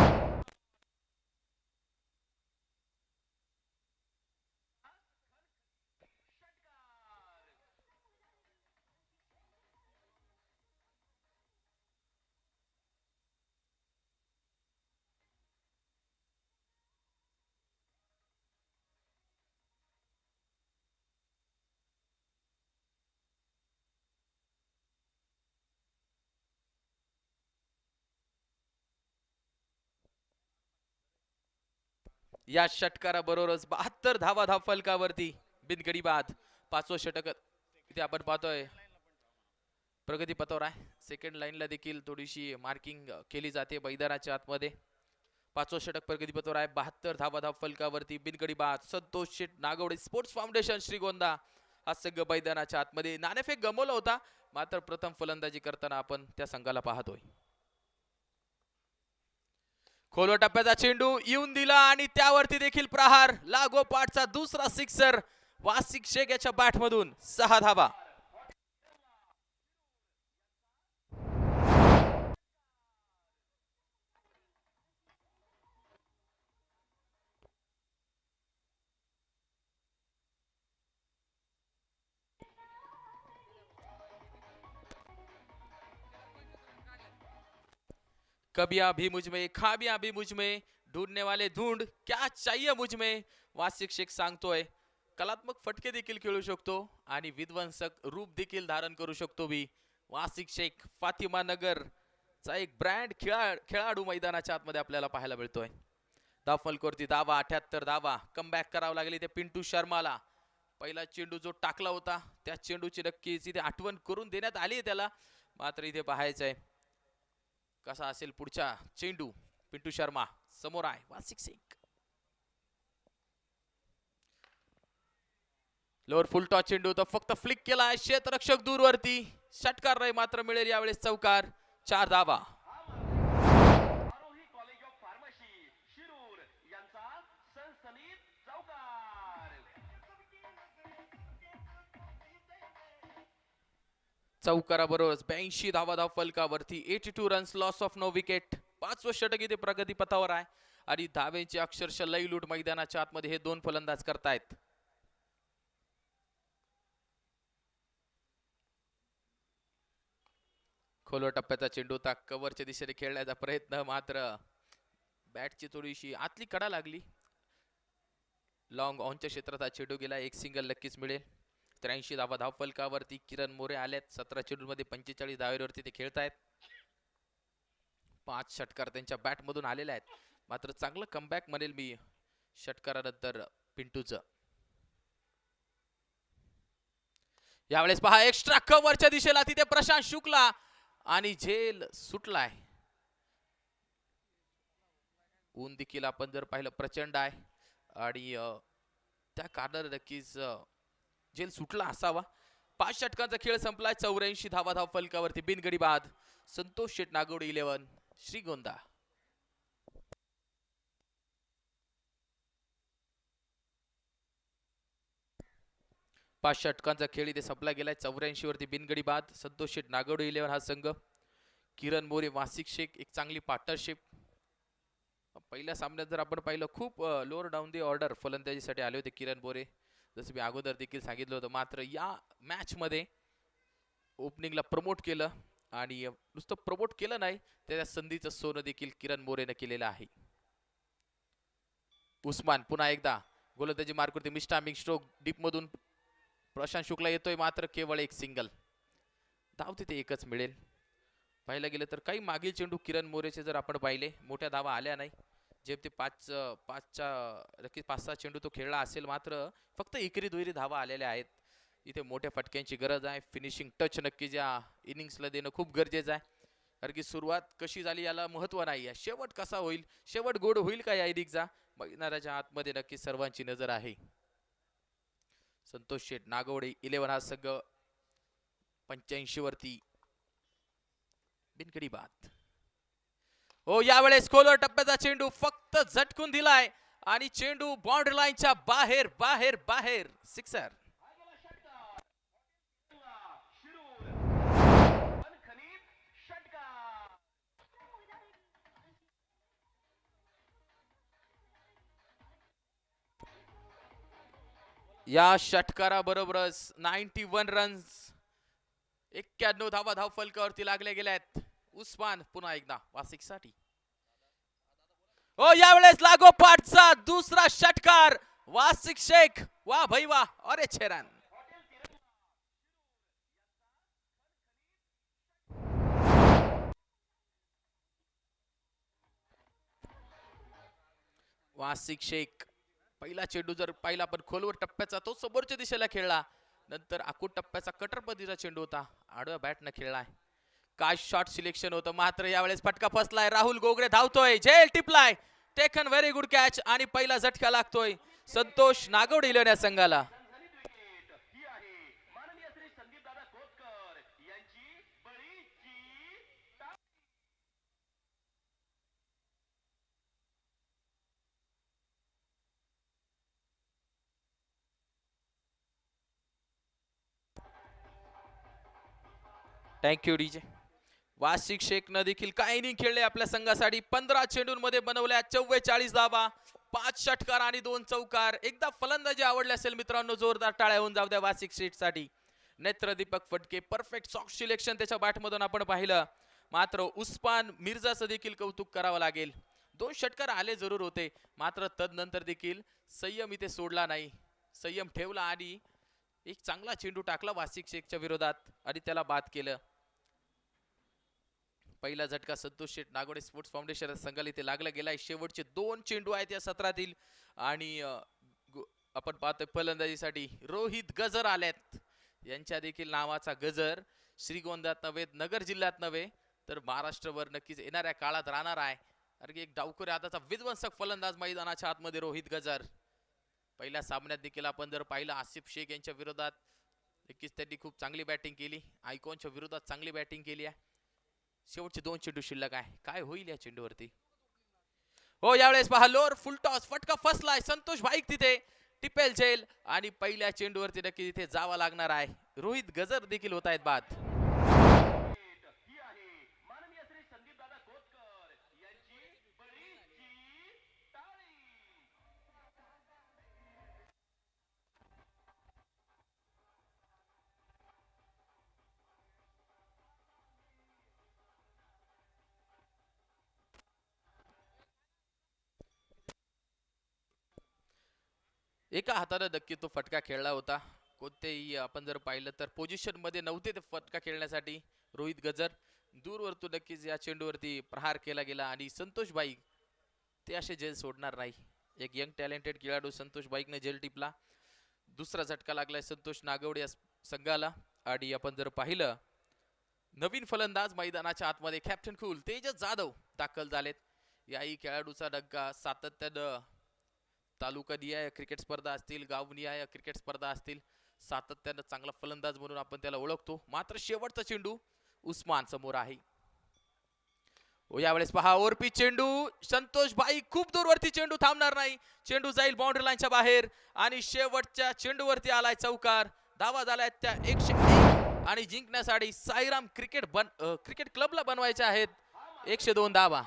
या षटकाराबरोबरच 72 धावा धाव फलकावरती बिनगडी बाद. 5वं षटक इथे आपण पाहतोय प्रगती पथावर आहे. सेकंड लाईनला देखील थोडीशी मार्किंग केली जाते मैदानाच्या आतमध्ये. 5वं षटक प्रगती पथावर आहे. 72 धावा धाव फलकावरती बिनगडी बाद. संतोष शेठ नागवडे स्पोर्ट्स फाउंडेशन श्रीगोंदा हा संघ मैदानाच्या आतमध्ये नाणेफेक गमावला होता मात्र प्रथम फलंदाजी करताना आपण त्या संघाला पाहतोय. खोलवा टप्प्याचा चेंडू येऊन दिला आणि त्यावरती देखील प्रहार. लागोपाठचा दुसरा सिक्सर वासिक शेख याच्या बॅट मधून. 6 धावा. कबिया भी मुझ में खाबिया भी मुझ में ढूंढने वाले ढूंढ क्या चाहिए मुझ में. वासिक शेख सांगतोय कलात्मक फटके देखील खेळू शकतो आणि विध्वंसक रूप देखील धारण करू शकतो. वासिक शेख फातिमा नगर चा एक ब्रँड खेळाडू मैदानाच्या आतमध्ये आपल्याला पाहायला मिळतोय. धावफलकावरती धावा 78 धावा. कमबॅक करावं लागली ते पिंटू शर्माला. पहिला चेंडू जो टाकला होता त्या चेंडूची नक्कीच इथे आठवण करून देण्यात आली आहे त्याला. मात्र इथे पाहायचंय कसा असेल पुढचा चेंडू. पिंटू शर्मा समोर आहे. वासिक शेख लोअर फुल टॉस चेंडू तर फक्त फ्लिक केला. क्षेत्ररक्षक दूरवरती षटकार नाही मात्र मिळेल यावेळेस चौकार. 4 धावा. चौकाराबरोबरच 82 धावा धाव फलकावरती. 82 runs loss of no wicket. 5वं षटक इथे प्रगती पथावर आहे आणि धावेची अक्षरशः लई लूट मैदानाच्या आतमध्ये हे दोन फलंदाज करतायत. खोलवर टप्प्याचा चेंडू होता. कव्हरच्या दिशेने खेळण्याचा प्रयत्न मात्र बॅटची थोडीशी आतली कडा लागली. लॉंग ऑनच्या क्षेत्रात चेंडू गेला. एक सिंगल नक्कीच मिळेल. 83 धावा धाव फलकावरती. किरण मोरे आलेत. 17 चेंडूंमध्ये 45 धावेवरती ते खेळतायत. 5 षटकार त्यांच्या बॅट मधून आलेले आहेत. मात्र चांगलं कमबॅक म्हणेल मी षटकारानंतर पिंटूचं. यावेळेस पहा एक्स्ट्रा कव्हरच्या दिशेला तिथे प्रशांत शुक्ला आणि झेल सुटलाय. ऊन देखील आपण जर पाहिलं प्रचंड आहे आणि त्या कारणाने नक्कीच झेल सुटला असावा. 5 षटकांचा खेळ संपलाय. 84 धावा धाव फलकावरती. बिनगडी बाद. संतोष शेट नागवडे 11 श्रीगोंदा. 5 षटकांचा खेळ इथे संपला गेलाय. 84 वरती बिनगडी बाद. संतोष शेट नागवडे 11 हा संघ. किरण मोरे वासिक शेख एक चांगली पार्टनरशिप. पहिल्या सामन्यात जर आपण पाहिलं खूप लोअर डाऊन दी ऑर्डर फलंदाजीसाठी आले होते किरण मोरे, जसं मी अगोदर देखील सांगितलं होतं. मात्र या मॅच मध्ये ओपनिंगला प्रमोट केलं आणि नुसतं प्रमोट केलं नाही, त्या संधीचं सोनं देखील किरण मोरेने केलेलं आहे. उस्मान पुन्हा एकदा गोलंदाजी मार्कवरती. मिस्टामिंग स्ट्रोक डीप मधून प्रशांत शुक्ला येतोय मात्र केवळ एक सिंगल. धाव तिथे एकच मिळेल. पाहायला गेलं तर काही मागील चेंडू किरण मोरेचे जर आपण पाहिले मोठ्या धावा आल्या नाही. जे ते 5-6 चेंडू तो खेळला असेल मात्र फक्त एकेरी दुहेरी धावा आलेल्या आहेत. इथे मोठ्या फटक्यांची गरज आहे. फिनिशिंग टच नक्कीच या इनिंग्सला देणं खूप गरजेचं आहे. कारण की सुरुवात कशी झाली याला महत्व नाही आहे, शेवट कसा होईल, शेवट गोड होईल का या इनिंगचा, मैदानाच्या आतमध्ये नक्की सर्वांची नजर आहे. संतोष शेट नागवडे 11 हा संघ 85 वरती बिनकडी बाद. हो यावेळेस खोलवर टप्प्याचा चेंडू फक्त झटकून दिलाय आणि चेंडू बाउंड्री लाईनच्या बाहेर बाहेर बाहेर. सिक्सर. या षटकाराबरोबरच 91 रन्स 91 धावा धाव फलकावरती लागल्या गेल्यात. उस्मान पुन्हा एकदा वासिकसाठी. हो यावेळेस लागोपाठचा दुसरा षटकार. वासिक शेख वा भाई वा. अरे 6 रन. वासिक शेख पहिला चेंडू जर पाहिला आपण खोलवर टप्प्याचा तो समोरच्या दिशेला खेळला. नंतर आखूड टप्प्याचा कटर पद्धतीचा चेंडू होता, आडव्या बॅटने खेळलाय. काय शॉट सिलेक्शन होतं मात्र यावेळेस फटका फसलाय. राहुल गोगरे धावतोय. झेल टिपलाय. टेकन व्हेरी गुड कॅच आणि पहिला झटका लागतोय संतोष नागवडे इलेव्हन संघाला. Thank you DJ. वासिक शेख न देखील काय इनिंग खेळले आपल्या संघासाठी. 15 चेंडूंमध्ये बनवल्या 44 धावा, 5 षटकार आणि 2 चौकार. एकदा फलंदाजी आवडली असेल मित्रांनो जोरदार टाळ्या होऊन जाऊ द्या वासिक शेख साठी. नेत्र दीपक फटके परफेक्ट सॉफ्ट सिलेक्शन त्याच्या बॅट मधून आपण पाहिलं. मात्र उस्मान मिर्झाचं देखील कौतुक करावं लागेल. 2 षटकार आले जरूर होते मात्र तदनंतर देखील संयम इथे सोडला नाही. संयम ठेवला आणि एक चांगला चेंडू टाकला वासिक शेखच्या विरोधात आणि त्याला बाद केलं. पहिला झटका संतोष शेठ नागोडे स्पोर्ट्स फाउंडेशन संघाला इथे लागला गेलाय. शेवटचे 2 चेंडू आहेत या सत्रातील आणि आपण पाहतोय फलंदाजीसाठी रोहित गजर आलेत. यांच्या देखील नावाचा गजर श्रीगोंद्यात नव्हे, नगर जिल्ह्यात नव्हे, तर महाराष्ट्रावर नक्कीच येणाऱ्या काळात राहणार आहे. कारण की एक डावखुरे हाताचा विध्वंसक फलंदाज मैदानाच्या आतमध्ये रोहित गजर. पहिल्या सामन्यात देखील आपण जर पाहिलं आसिफ शेख यांच्या विरोधात नक्कीच त्यांनी खूप चांगली बॅटिंग केली. आयकॉनच्या विरोधात चांगली बॅटिंग केली आहे. शेवटचे 2 चेंडू शिल्लक आहे. काय होईल या चेंडूवरती? हो, यावेळेस पहा लोअर फुल टॉस फटका फसलाय. संतोष भाईक तिथे टिपेल झेल आणि पहिल्या चेंडूवरती नक्की तिथे जावा लागणार आहे. रोहित गजर देखील होत आहेत बाद. एका हाताने नक्की तो फटका खेळला होता. कोणतेही आपण जर पाहिलं तर पोझिशन मध्ये नव्हते ते फटका खेळण्यासाठी. रोहित गजर दूरवरतून नक्कीच या चेंडूवरती प्रहार केला गेला आणि संतोष बाईक ते असे जेल सोडणार नाही. एक यंग टॅलेंटेड खेळाडू संतोष बाईकने जेल टिपला. दुसरा झटका लागलाय संतोष नागवडे या संघाला. आणि आपण जर पाहिलं नवीन फलंदाज मैदानाच्या आतमध्ये कॅप्टन कूल तेजस जाधव दाखल झालेत. याही खेळाडूचा डग्गा सातत्यानं तालुकानिहाय क्रिकेट स्पर्धा असतील, गावनिहाय क्रिकेट स्पर्धा असतील, सातत्यानं चांगला फलंदाज म्हणून आपण त्याला ओळखतो. मात्र शेवटचा चेंडू उस्मान समोर आहे. यावेळेस पहा ओरपी चेंडू संतोष भाई खूप दूरवरती चेंडू थांबणार नाही. चेंडू जाईल बाउंड्री लाईनच्या बाहेर आणि शेवटच्या चेंडूवरती आलाय चौकार. धावा झालाय त्या 101 आणि जिंकण्यासाठी साईराम क्रिकेट क्लबला बनवायचे आहेत 102 धावा.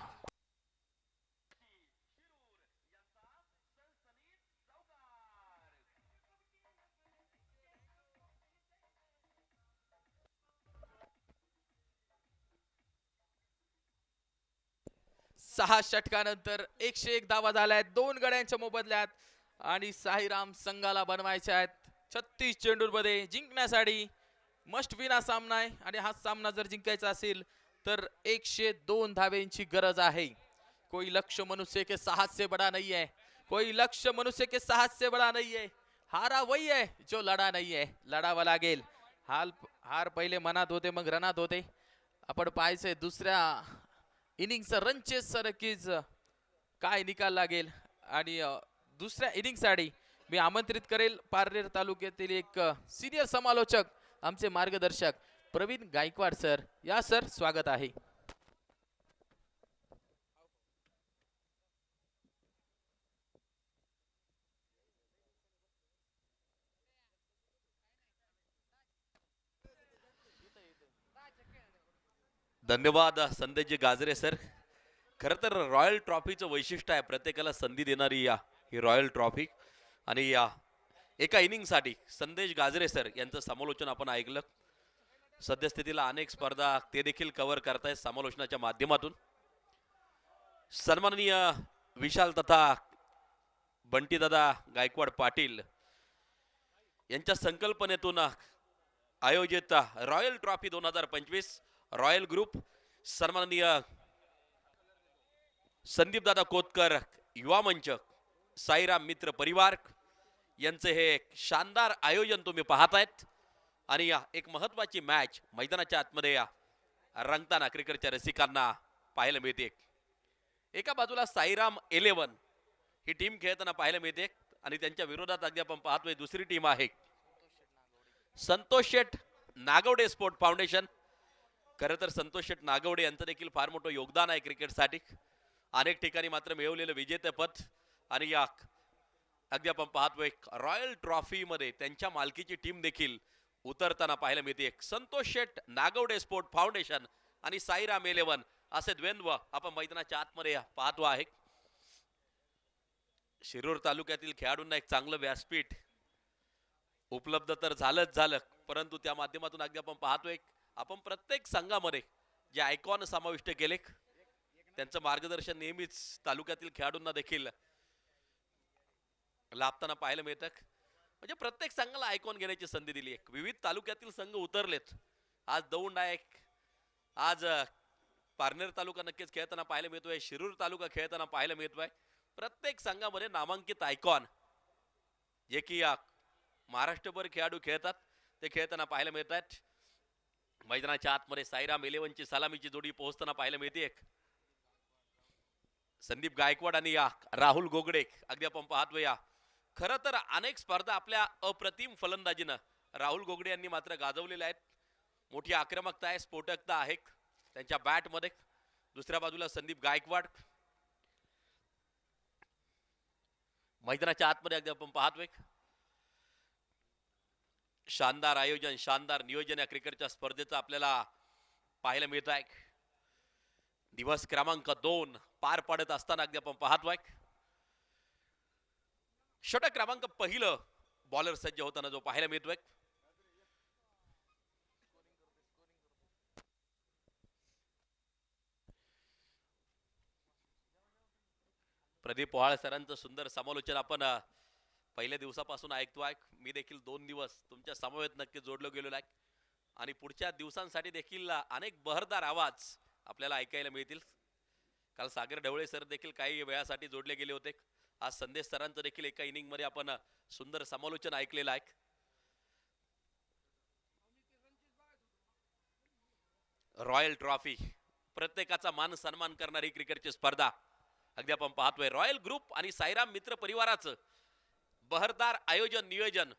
सहा षटकानंतर 101 धावा झाल्या आहेत 2 गड्यांच्या मोबदल्यात आणि साईराम संघाला बनवायचे आहेत 36 चेंडूंमध्ये जिंकण्यासाठी मस्ट विन हा सामना आहे. आणि हा सामना जर जिंकायचा असेल तर 102 धावेंची गरज आहे. कोई लक्ष्य मनुष्य के साहस से बड़ा नहीं है, कोई लक्ष्य मनुष्य के साहस से बड़ा नहीं है, हारा वही है जो लढा नाही है. लढावा लागेल. हार पहिले मनात होते मग रनात होते. आपण पाहायचंय दुसऱ्या इनिंगचा रन चेस नक्कीच काय निकाल लागेल. आणि दुसऱ्या इनिंगसाठी मी आमंत्रित करेल पारनेर तालुक्यातील एक सिनियर समालोचक आमचे मार्गदर्शक प्रवीण गायकवाड सर. या सर स्वागत आहे. धन्यवाद संदेशजी गाजरे सर. खरं तर रॉयल ट्रॉफीचं वैशिष्ट्य आहे प्रत्येकाला संधी देणारी ही रॉयल ट्रॉफी. आणि या एका इनिंगसाठी संदेश गाजरे सर यांचं समालोचन आपण ऐकलं. सद्यस्थितीला अनेक स्पर्धा ते देखील कव्हर करतायत समालोचनाच्या माध्यमातून. सन्माननीय विशाल तथा बंटीदादा गायकवाड पाटील यांच्या संकल्पनेतून आयोजित रॉयल ट्रॉफी 2025 रॉयल ग्रुप सन्माननीय संदीप दादा कोतकर युवा मंच साईराम मित्र परिवार यांचे हे शानदार आयोजन तुम्ही पाहतायत. आणि एक महत्वाची मॅच मैदानाच्या आतमध्ये रंगताना क्रिकेटच्या रसिकांना पाहायला मिळते. एका बाजूला साईराम 11 ही टीम खेळताना पाहायला मिळते आणि त्यांच्या विरोधात अगदी आपण पाहतोय दुसरी टीम आहे संतोष शेठ नागवडे स्पोर्ट फाउंडेशन. खरं तर संतोष शेठ नागवडे यांचं देखील फार मोठं योगदान आहे क्रिकेटसाठी. अनेक ठिकाणी मात्र मिळवलेलं विजेतेपद आणि या अगदी आपण पाहतोय रॉयल ट्रॉफी मध्ये त्यांच्या मालकीची टीम देखील उतरताना पाहायला मिळते. संतोष शेठ नागवडे स्पोर्ट फाउंडेशन आणि साईराम 11 असे द्वंद्व आपण मैदानाच्या आतमध्ये पाहतो आहे. शिरूर तालुक्यातील खेळाडूंना एक चांगलं व्यासपीठ उपलब्ध तर झालंच झालं, परंतु त्या माध्यमातून अगदी आपण पाहतोय आपण प्रत्येक संघामध्ये जे आयकॉन समाविष्ट केले त्यांचं मार्गदर्शन नेहमीच तालुक्यातील खेळाडूंना देखील लाभताना पाहायला मिळतं. म्हणजे प्रत्येक संघाला आयकॉन घेण्याची संधी दिली आहे. विविध तालुक्यातील संघ उतरलेत. आज दौंड आहे, आज पारनेर तालुका नक्कीच खेळताना पाहायला मिळतोय, शिरूर तालुका खेळताना पाहायला मिळतोय. प्रत्येक संघामध्ये नामांकित आयकॉन जे की महाराष्ट्रभर खेळाडू खेळतात ते खेळताना पाहायला मिळत आहेत. मैदानाच्या आतमध्ये साईराम 11ची सलामीची जोडी पोहोचताना पाहायला मिळते. संदीप गायकवाड आणि राहुल गोगडे अगदी आपण पाहतोय. खरं तर अनेक स्पर्धा आपल्या अप्रतिम फलंदाजीनं राहुल गोगडे यांनी मात्र गाजवलेल्या आहेत. मोठी आक्रमकता आहे, स्फोटकता आहे त्यांच्या बॅटमध्ये. दुसऱ्या बाजूला संदीप गायकवाड मैदानाच्या आतमध्ये अगदी आपण पाहतोय. शानदार आयोजन, शानदार नियोजन या क्रिकेटच्या स्पर्धेचं आपल्याला पाहायला मिळत आहे. दिवस क्रमांक 2 पार पडत असताना अगदी आपण पाहतोय. षटक क्रमांक पहिलं बॉलर सज्ज होताना जो पाहायला मिळतोय. प्रदीप पोहाळ सरांचं सुंदर समालोचन आपण पहिल्या दिवसापासून ऐकतोय. मी देखील 2 दिवस तुमच्या समवेत नक्की जोडलो गेलेलो आहे आणि पुढच्या दिवसांसाठी देखील अनेक बहरदार आवाज आपल्याला ऐकायला मिळतील. काल सागर ढवळे सर देखील काही वेळासाठी जोडले गेले होते. आज संदेश सरांचं देखील एका इनिंग मध्ये आपण सुंदर समालोचन ऐकलेलं आहे. रॉयल ट्रॉफी प्रत्येकाचा मान सन्मान करणारी क्रिकेटची स्पर्धा अगदी आपण पाहतोय. रॉयल ग्रुप आणि साईराम मित्र परिवाराचं बहरदार आयोजन नियोजन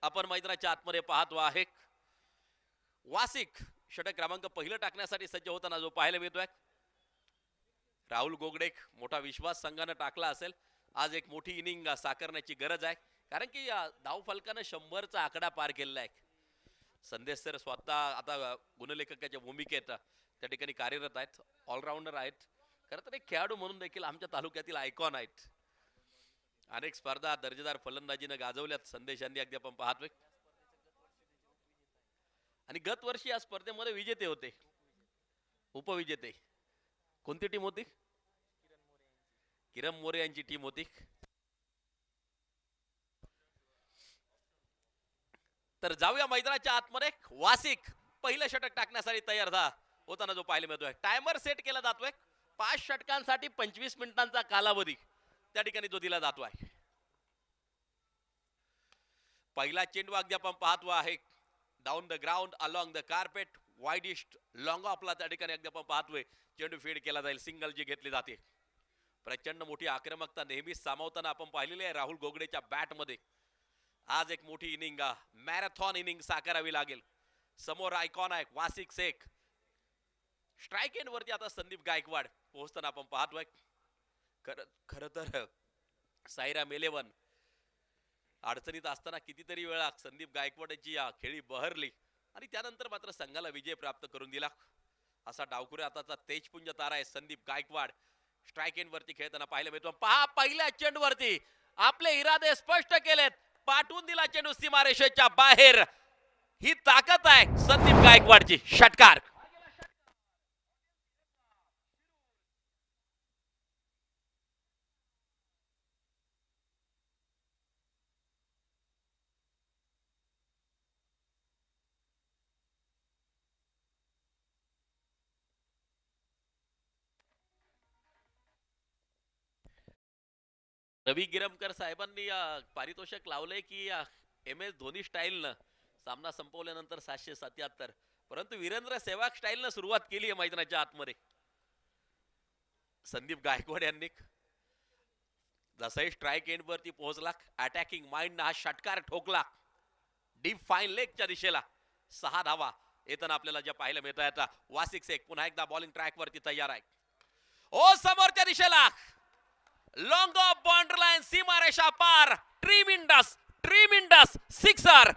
आपण मैदानाच्या आतमध्ये पाहतो आहे. वासिक षटक क्रमांक पहिलं टाकण्यासाठी सज्ज होताना जो पाहायला मिळतोय. राहुल गोगडे मोठा विश्वास संघानं टाकला असेल. आज एक मोठी इनिंग साकारण्याची गरज आहे, कारण की धाव फलकानं 100चा आकडा पार केलेला आहे. संदेश सर स्वतः आता गुणलेखकाच्या भूमिकेत त्या ठिकाणी कार्यरत आहेत, ऑलराऊंडर आहेत. खरं तर एक खेळाडू म्हणून देखील आमच्या तालुक्यातील आयकॉन आहेत. अनेक स्पर्धा दर्जेदार फलंदाजीनं गाजवल्यात संदेशांनी अगदी आपण पाहतोय. आणि गत वर्षी या स्पर्धेमध्ये विजेते होते, उपविजेते. कोणती टीम होती? किरण मोरे यांची टीम होती. तर जाऊया मैदानाच्या आतमध्ये. वासिक पहिलं षटक टाकण्यासाठी तयार होताना जो पाहायला मिळतोय. टायमर सेट केला जातोय. 5 षटकांसाठी 25 मिनिटांचा कालावधी त्या ठिकाणी जो दिला जातो आहे. पहिला चेंडू अगदी आपण पाहतो आहे. Down the ground along the carpet widest long ऑफला त्या ठिकाणी अगदी आपण पाहतोय. चेंडू फीड केला जाईल, सिंगल जी घेतली जाते. प्रचंड मोठी आक्रमकता नेहमीच सामावताना आपण पाहिलेली आहे राहुल गोगडेच्या बॅटमध्ये. आज एक मोठी इनिंग, मॅरेथॉन इनिंग साकारावी लागेल. समोर आयकॉन आहे वासिक शेख. स्ट्राईक एंड वरती आता संदीप गायकवाड पोहोचताना आपण पाहतोय. खर तर साईराम 11 अडचणीत असताना कितीतरी वेळा संदीप गायकवाडची खेळी बहरली आणि त्यानंतर मात्र संघाला विजय प्राप्त करून दिला. असा डावखुरे आताचा तेजपुंज तारा आहे संदीप गायकवाड. स्ट्राईक एंड वरती खेळताना पाहायला मिळतो. पहा पहिल्या चेंडू वरती आपले इरादे स्पष्ट केलेत. पाठवून दिला चेंडू सीमारेषेच्या बाहेर. ही ताकद आहे संदीप गायकवाडची. षटकार. रवी गिरमकर साहेबांनी पारितोषिक लावलंय की MS धोनी स्टाईलनं सामना संपवल्यानंतर 777, परंतु वीरेंद्र सेहवाग स्टाईलनं सुरुवात केली आहे मैदानाच्या आतमध्ये. संदीप गायकवाड यांनी जसंही स्ट्राईक एंड वरती पोहोचला, अटॅकिंग माइंड हा षटकार ठोकला डीप फाईन लेगच्या दिशेला. 6 धावा येताना आपल्याला ज्या पाहायला मिळत आहेत. वासिक शेख पुन्हा एकदा बॉलिंग ट्रॅक वरती तयार आहे. ओ समोरच्या दिशेला लॉंग ऑफ बाउंड्री लाईन, सीमारेषा पार. ट्रीमिंडस सिक्सर.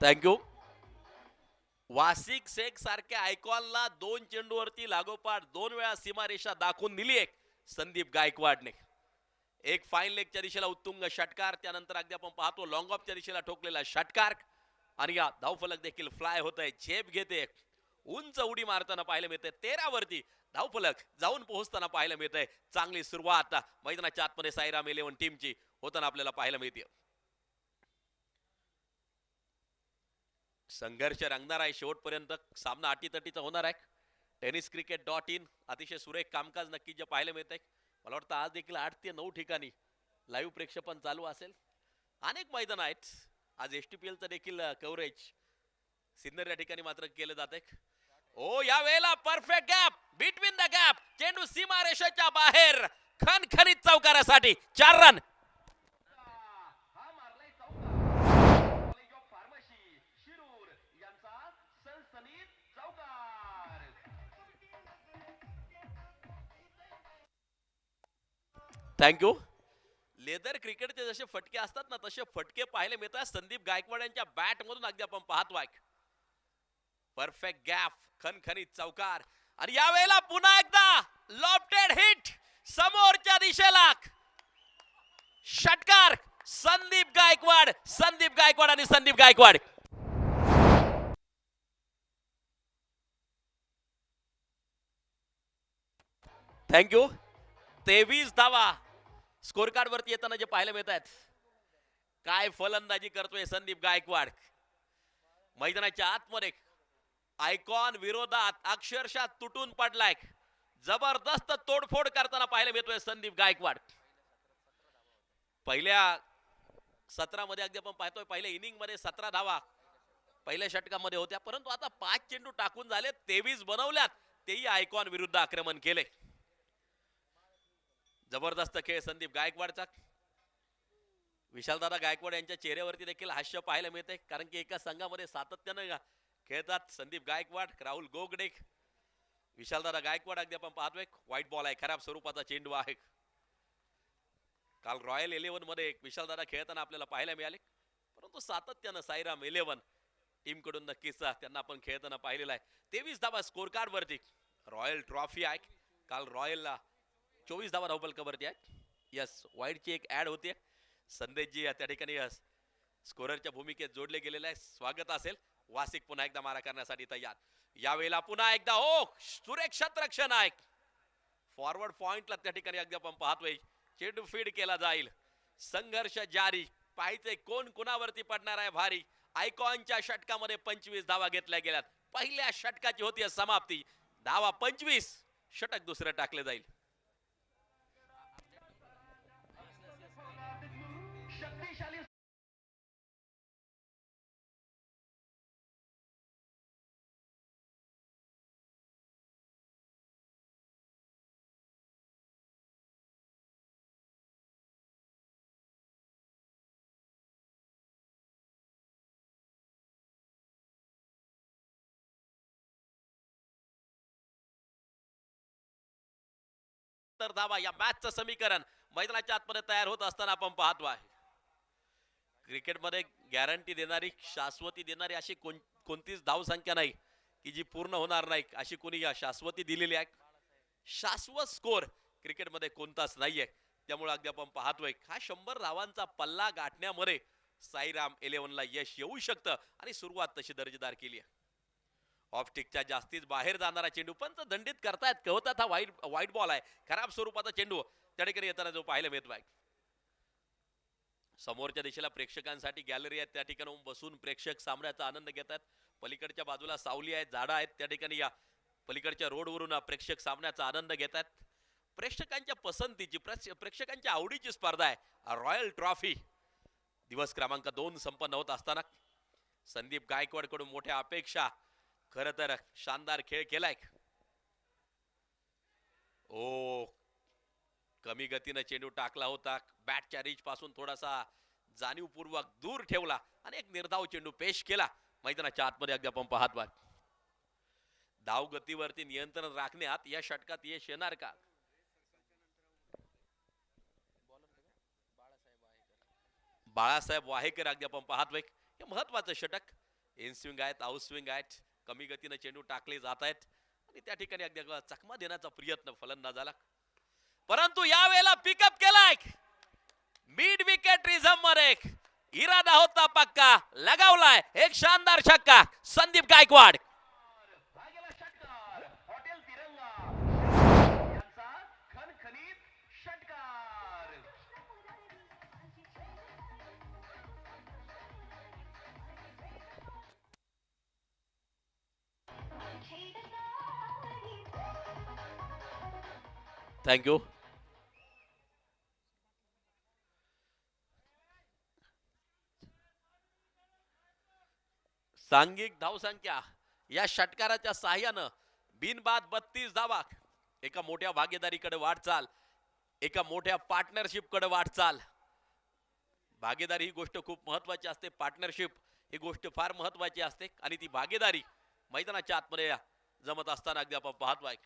थँक्यू. वासिक शेख सारख्या आयकॉनला 2 चेंडूवरती लागोपाठ 2 वेळा सीमारेषा दाखवून दिली आहे संदीप गायकवाडने. एक फाईन लेगच्या दिशेला उत्तुंग षटकार, त्यानंतर अगदी आपण पाहतो लॉंग ऑफच्या दिशेला ठोकलेला षटकार आणि या धावफलक देखील फ्लाय होत आहे, झेप घेते, उंच उडी मारताना पाहायला मिळते, 13 वरती धावफलक जाऊन पोहोचताना पाहायला मिळते. चांगली सुरुवात मैदानाच्या आतमध्ये साईराम 11 टीमची होताना आपल्याला पाहायला मिळते. संघर्ष रंगणार आहे शेवटपर्यंत, सामना अटीतटीचा होणार आहे. tenniscricket.in अतिशय सुरेख कामकाज नक्कीच जे पाहायला मिळत आहे. मला वाटतं आज देखील 8 ते 9 ठिकाणी लाईव्ह प्रेक्षेपण चालू असेल. अनेक मैदान आहेत आज. एसटीपीएलचं देखील कव्हरेज सिन्नर या ठिकाणी मात्र केलं जाते. ओ या वेळेला perfect gap, between the gap, चेंडू सीमा रेषेच्या बाहेर, खणखणीत चौकारासाठी 4 रन. थँक्यू. लेदर क्रिकेटचे जसे फटके असतात ना, तसे फटके पाहायला मिळतात संदीप गायकवाड यांच्या बॅट मधून. अगदी आपण पाहतोय परफेक्ट गॅप, खणखणीत चौकार आणि यावेळेला पुन्हा एकदा लॉफ्टेड हिट समोरच्या दिशेला षटकार. संदीप गायकवाड आणि संदीप गायकवाड. थँक्यू. 23 धावा स्कोर कार्ड वरती येताना जे पाहायला मिळत आहेत. काय फलंदाजी करतोय संदीप गायकवाड. मैदानाच्या आतमध्ये आयकॉन विरोधात अक्षरशः तुटून पडलाय. जबरदस्त तोडफोड करताना पाहायला मिळतोय संदीप गायकवाड. पहिल्या 17 मध्ये अगदी आपण पाहतोय, पहिल्या इनिंग मध्ये 17 धावा पहिल्या षटकामध्ये होत्या, परंतु आता 5 चेंडू टाकून झाले, 23 बनवल्यात, तेही आयकॉन विरुद्ध आक्रमण केले. जबरदस्त खेळ संदीप गायकवाडचा. विशालदादा गायकवाड यांच्या चेहऱ्यावरती देखील हास्य पाहायला मिळते, कारण की एका संघामध्ये सातत्याने खेळतात संदीप गायकवाड, राहुल गोगडे, विशालदादा गायकवाड. अगदी आपण पाहतोय व्हाईट बॉल आहे, खराब स्वरूपाचा चेंडू आहे. काल रॉयल 11 मध्ये विशालदादा खेळताना आपल्याला पाहायला मिळाले, परंतु सातत्यानं साईराम 11 टीम कडून नक्कीच त्यांना आपण खेळताना पाहिलेला आहे. 23 धावा स्कोर कार्ड वरती. रॉयल ट्रॉफी आहे. काल रॉयलला 24 धावा धावफलकावरती आहे. यस, वाईडची एक ऍड होती. संदेशजी त्या ठिकाणी स्कोररच्या भूमिकेत जोडले गेलेले आहे. स्वागत असेल. वासिक पुन्हा एकदा मारा करण्यासाठी तयार. यावेळेला पुन्हा एकदा ओ सुरेख क्षेत्ररक्षण आहे. फॉरवर्ड पॉइंटला त्या ठिकाणी अगदी आपण पाहतोय चेंडू फीड केला जाईल. संघर्ष जारी. पाहिजे कोण कुणावरती पडणार आहे भारी. आयकॉनच्या षटकामध्ये 25 धावा घेतल्या गेल्यात. पहिल्या षटकाची होती समाप्ती. धावा 25, षटक दुसरं टाकले जाईल. तर धावा या मॅचचं समीकरण मैदानाच्या आतमध्ये तयार होत असताना आपण पाहतो आहे. क्रिकेटमध्ये गॅरंटी देणारी, शाश्वती देणारी अशी कोणतीच धावसंख्या नाही की जी पूर्ण होणार नाही, अशी कोणी शाश्वती दिलेली आहे. शाश्वत स्कोर क्रिकेटमध्ये कोणताच नाहीये. त्यामुळे अगदी आपण पाहतोय हा 100 धावांचा पल्ला गाठण्यामध्ये साईराम 11 ला यश येऊ शकतं आणि सुरुवात तशी दर्जेदार केली आहे. ऑफस्टिकच्या जास्तीच बाहेर जाणारा चेंडू पंच दंडित करतायत. कळतात हा वाईट बॉल आहे, खराब स्वरूपाचा चेंडू त्या ठिकाणी येताना जो पाहायला मिळतो आहे. समोरच्या दिशेला प्रेक्षकांसाठी गॅलरी आहे, त्या ठिकाणी बसून प्रेक्षक सामन्याचा आनंद घेतात. पलीकडच्या बाजूला सावली आहे, झाडं आहेत, त्या ठिकाणी या पलीकडच्या रोडवरून प्रेक्षक सामन्याचा आनंद घेतात. प्रेक्षकांच्या पसंतीची, प्रेक्षकांच्या आवडीची स्पर्धा आहे रॉयल ट्रॉफी. दिवस क्रमांक 2 संपन्न होत असताना संदीप गायकवाड कडून मोठ्या अपेक्षा. खर तर शानदार खेळ केलाय. ओ कमी गतीने चेंडू टाकला होता, बॅटच्या रीच पासून थोडासा जाणीवपूर्वक दूर ठेवला आणि एक निर्धाव चेंडू पेश केला. मैदानाच्या आतमध्ये अगदी आपण पाहत आहात. धाव गतीवरती नियंत्रण राखण्यात या षटकात यश येणार का? बाळासाहेब वाहेकर अगदी आपण पाहतोय. हे महत्वाचं षटक. इन स्विंग आहेत, आउट स्विंग आहेत, कमी गतीने चेंडू टाकले जात आहेत आणि त्या ठिकाणी अगदी चकमा देण्याचा प्रयत्न फलंदाजाला, परंतु यावेळेला पिकअप केलाय. मिड विकेट रिझम मध्ये इरादा होता पक्का, लगावलाय एक शानदार छक्का संदीप गायकवाड. थँक्यू. सांघिक धावसंख्या या षटकाराच्या साह्यानं बिनबाद 32 धावा. एका मोठ्या भागीदारीकडे वाटचाल, एका मोठ्या पार्टनरशिप कडे वाटचाल. भागीदारी ही गोष्ट खूप महत्वाची असते, पार्टनरशिप ही गोष्ट फार महत्वाची असते आणि ती भागीदारी मैदानाच्या आतमध्ये जमत असताना अगदी आपण पाहतोय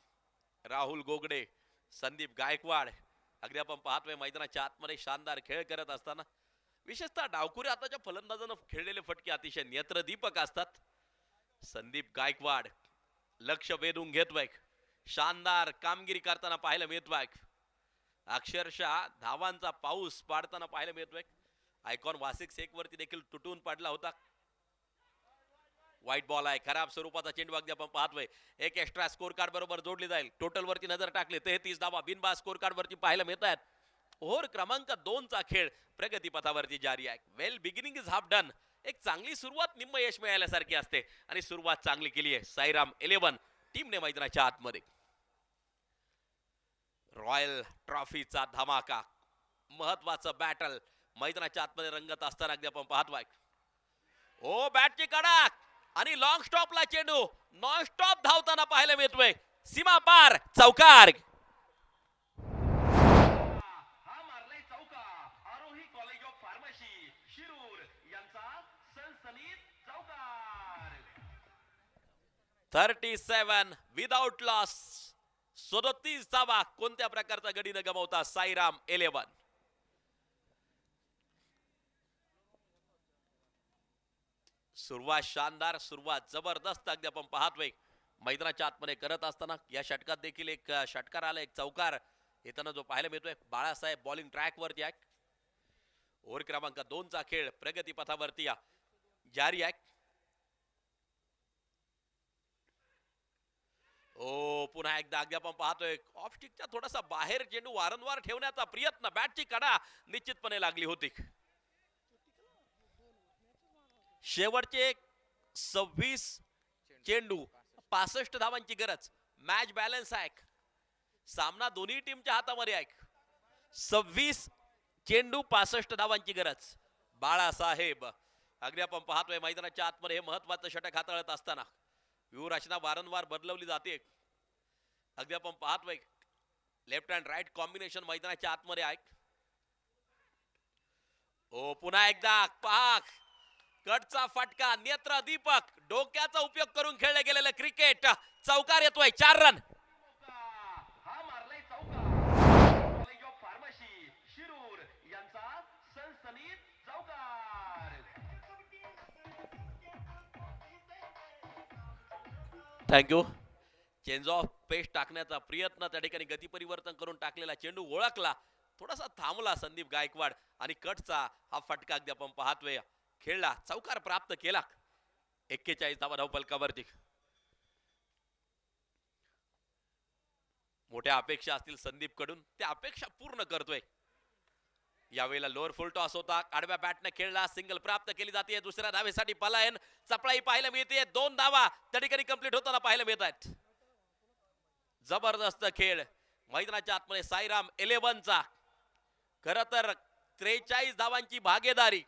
राहुल गोगडे, संदीप गायकवाड अगदी आपण पाहतोय मैदानाच्या आतमध्ये शानदार खेळ करत असताना. विशेषतः डावखुरी हाताच्या फलंदाजानं खेळलेले फटके अतिशय नेत्रदीपक असतात. संदीप गायकवाड लक्ष वेधून घेतोय, शानदार कामगिरी करताना पाहायला मिळतोय. अक्षरशः धावांचा पाऊस पाडताना पाहायला मिळतोय. आयकॉन वासिक सेक वरती देखील तुटून पडला होता. व्हाईट बॉल आहे, खराब स्वरूपाचा चेंडू अगदी आपण पाहतोय. एक एक्स्ट्रा स्कोर कार्ड बरोबर जोडली जाईल. टोटल वरती नजर टाकली 33 धावा बिनबाद स्कोर कार्ड वरती पाहायला मिळत आहेत. ओव्हर क्रमांक 2 चा खेळ प्रगती पथावरती जारी आहे. वेल बिगिनिंग इज हाफ डन. एक चांगली सुरुवात निम्म यश मिळाल्यासारखी असते आणि सुरुवात चांगली केली आहे साईराम 11 टीमने मैदानाच्या आतमध्ये. रॉयल ट्रॉफीचा धमाका, महत्वाचं बॅटल मैदानाच्या आतमध्ये रंगत असताना अगदी आपण पाहतोय. ओ बॅटची कडक आणि लॉंग स्टॉपला चेंडू नॉन स्टॉप धावताना पाहायला मिळतोय. सीमा पार चौकार. (37) विदाउट लॉस. 37 धावा कोणत्या प्रकारचा गडी न गमावता साईराम 11. सुरुवात शानदार, सुरुवात जबरदस्त अगदी आपण पाहतोय मैदानाच्या आतमध्ये करत असताना. या षटकात देखील एक षटकार आला, एक चौकार येताना जो पाहायला मिळतोय. बाळासाहेब बॉलिंग ट्रॅक वरती आहे. ओव्हर क्रमांक 2 चा खेळ प्रगती पथावरती जारी आहे. ओ पुन्हा एकदा अगदी आपण पाहतोय ऑफ स्टिकच्या थोडासा बाहेर चेंडू वारंवार ठेवण्याचा प्रयत्न, बॅटची कडा निश्चितपणे लागली होती. शेवटचे 26 चेंडू 65 धावांची गरज. मॅच बॅलन्स आहे, सामना दोन्ही टीमच्या हातामध्ये आहे. 26 चेंडू 65 धावांची गरज. बाळासाहेब अगदी आपण पाहतोय मैदानाच्या आतमध्ये हे महत्वाचं षटक हाताळत असताना व्यूहरचना वारंवार बदलवली जाते. अगदी आपण पाहतोय लेफ्ट अँड राईट कॉम्बिनेशन मैदानाच्या आतमध्ये आहे. ओ पुन्हा एकदा पाक कटचा फटका, नेत्र दीपक, डोक्याचा उपयोग करून खेळले गेलेले क्रिकेट. चौकार येतोय, 4 रन. थँक्यू. चेंज ऑफ पेस टाकण्याचा प्रयत्न, त्या ठिकाणी गती परिवर्तन करून टाकलेला चेंडू ओळखला, थोडासा थांबला संदीप गायकवाड आणि कटचा हा फटका अगदी आपण पाहतोय खेळला, चौकार प्राप्त केला. 41 धावा धावफलकावरती. मोठ्या अपेक्षा असतील संदीप कडून, त्या अपेक्षा पूर्ण करतोय. यावेळेला लोअर फुल टॉस होता, आडव्या बॅटने खेळला, सिंगल प्राप्त केली जाते. दुसऱ्या धावेसाठी पलायन, चपळाई पाहायला मिळते. 2 धावा त्या ठिकाणी कंप्लीट होताना पाहायला मिळत आहेत. जबरदस्त खेळ मैदानाच्या आतमध्ये साईराम 11 चा. खर तर 43 धावांची भागीदारी,